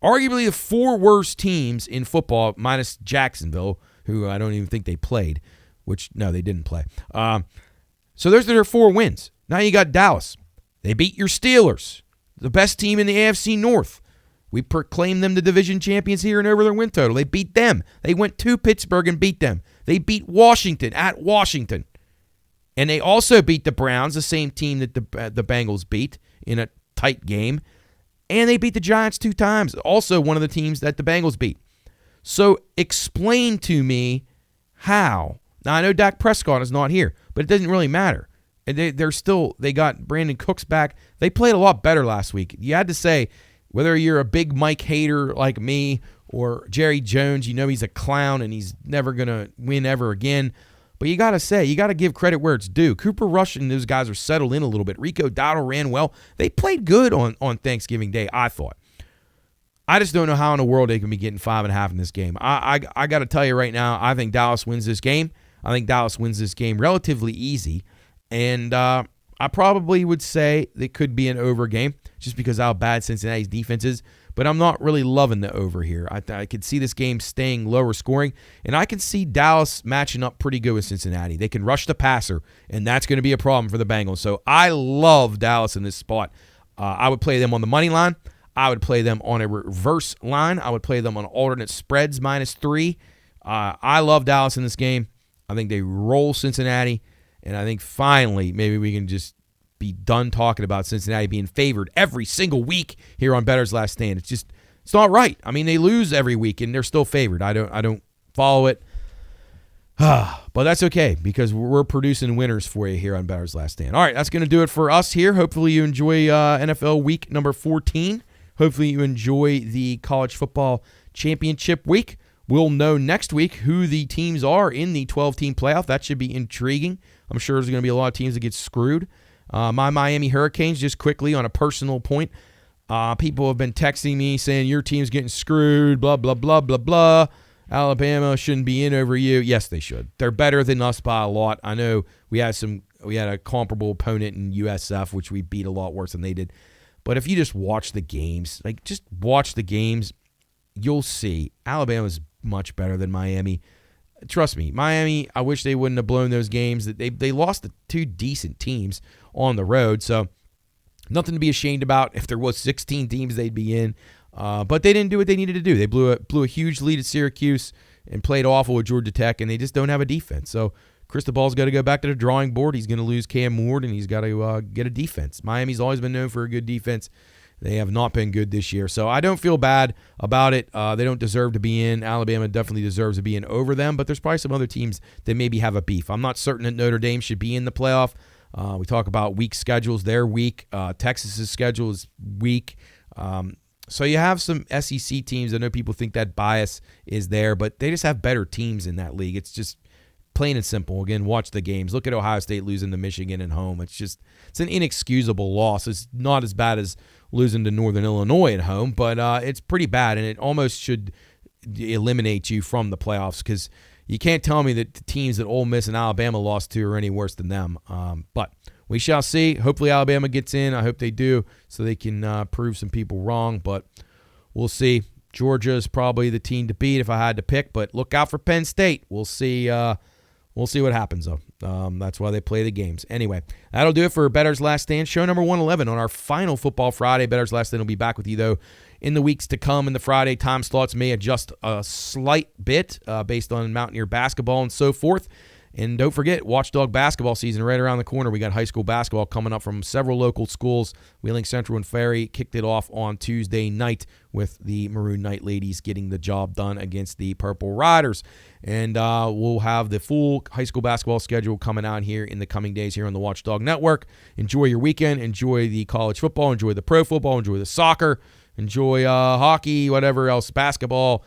S1: Arguably the 4 worst teams in football, minus Jacksonville, who I don't even think they played. Which, no, they didn't play. So those are their 4 wins. Now you got Dallas. They beat your Steelers, the best team in the AFC North. We proclaimed them the division champions here and over their win total. They beat them. They went to Pittsburgh and beat them. They beat Washington at Washington. And they also beat the Browns, the same team that the Bengals beat in a tight game. And they beat the Giants 2 times, also one of the teams that the Bengals beat. So explain to me how. Now, I know Dak Prescott is not here, but it doesn't really matter. They got Brandon Cooks back. They played a lot better last week. You had to say, whether you're a big Mike hater like me or Jerry Jones, you know he's a clown and he's never going to win ever again. But you got to give credit where it's due. Cooper Rush and those guys are settled in a little bit. Rico Dowdle ran well. They played good on Thanksgiving Day, I thought. I just don't know how in the world they can be getting 5.5 in this game. I got to tell you right now, I think Dallas wins this game. I think Dallas wins this game relatively easy. And I probably would say it could be an over game just because of how bad Cincinnati's defense is. But I'm not really loving the over here. I could see this game staying lower scoring. And I can see Dallas matching up pretty good with Cincinnati. They can rush the passer, and that's going to be a problem for the Bengals. So I love Dallas in this spot. I would play them on the money line. I would play them on a reverse line. I would play them on alternate spreads -3. I love Dallas in this game. I think they roll Cincinnati, and I think finally maybe we can just be done talking about Cincinnati being favored every single week here on Bettor's Last Stand. It's not right. I mean, they lose every week, and they're still favored. I don't follow it. But that's okay because we're producing winners for you here on Bettor's Last Stand. All right, that's going to do it for us here. Hopefully you enjoy NFL week number 14. Hopefully you enjoy the college football championship week. We'll know next week who the teams are in the 12-team playoff. That should be intriguing. I'm sure there's going to be a lot of teams that get screwed. My Miami Hurricanes, just quickly on a personal point, people have been texting me saying your team's getting screwed, blah, blah, blah, blah, blah. Alabama shouldn't be in over you. Yes, they should. They're better than us by a lot. I know we had some we had a comparable opponent in USF, which we beat a lot worse than they did. But if you just watch the games, you'll see Alabama's much better than Miami. Trust me, Miami, I wish they wouldn't have blown those games. They lost to two decent teams on the road, so nothing to be ashamed about. If there was 16 teams, they'd be in. But they didn't do what they needed to do. They blew a huge lead at Syracuse and played awful with Georgia Tech, and they just don't have a defense. So Cristobal's got to go back to the drawing board. He's going to lose Cam Ward, and he's got to get a defense. Miami's always been known for a good defense. They have not been good this year. So I don't feel bad about it. They don't deserve to be in. Alabama definitely deserves to be in over them, but there's probably some other teams that maybe have a beef. I'm not certain that Notre Dame should be in the playoff. We talk about weak schedules. They're weak. Texas's schedule is weak. So you have some SEC teams. I know people think that bias is there, but they just have better teams in that league. It's just plain and simple. Again, watch the games. Look at Ohio State losing to Michigan at home. It's an inexcusable loss. It's not as bad as losing to Northern Illinois at home, but it's pretty bad, and it almost should eliminate you from the playoffs because you can't tell me that the teams that Ole Miss and Alabama lost to are any worse than them. But we shall see. Hopefully Alabama gets in. I hope they do so they can prove some people wrong, but we'll see. Georgia is probably the team to beat if I had to pick, but look out for Penn State. We'll see. We'll see what happens, though. That's why they play the games. Anyway, that'll do it for Bettor's Last Stand, show number 111 on our final Football Friday. Bettor's Last Stand will be back with you, though, in the weeks to come. In the Friday time slots may adjust a slight bit based on Mountaineer basketball and so forth. And don't forget, Watchdog basketball season right around the corner. We got high school basketball coming up from several local schools. Wheeling Central and Ferry kicked it off on Tuesday night with the Maroon Knight ladies getting the job done against the Purple Riders. And we'll have the full high school basketball schedule coming out here in the coming days here on the Watchdog Network. Enjoy your weekend. Enjoy the college football. Enjoy the pro football. Enjoy the soccer. Enjoy hockey, whatever else, basketball.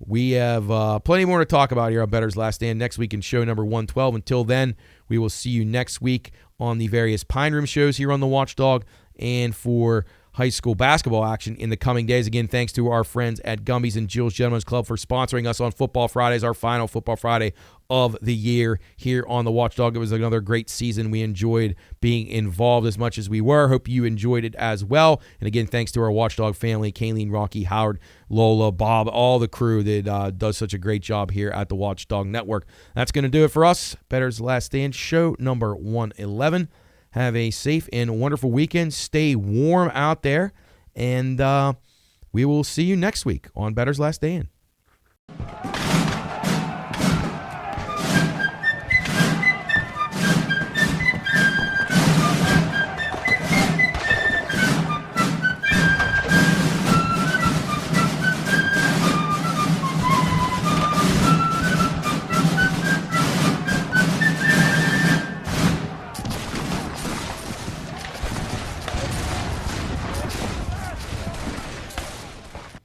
S1: We have plenty more to talk about here on Bettor's Last Stand next week in show number 112. Until then, we will see you next week on the various Pine Room shows here on the Watchdog and for high school basketball action in the coming days. Again, thanks to our friends at Gumby's and Jill's Gentlemen's Club for sponsoring us on Football Fridays, our final Football Friday of the year here on the Watchdog. It was another great season. We enjoyed being involved as much as we were. Hope you enjoyed it as well. And again, thanks to our Watchdog family, Kayleen, Rocky, Howard, Lola, Bob, all the crew that does such a great job here at the Watchdog Network. That's going to do it for us. Bettor's Last Stand, show number 111. Have a safe and wonderful weekend. Stay warm out there. And we will see you next week on Bettor's Last Stand.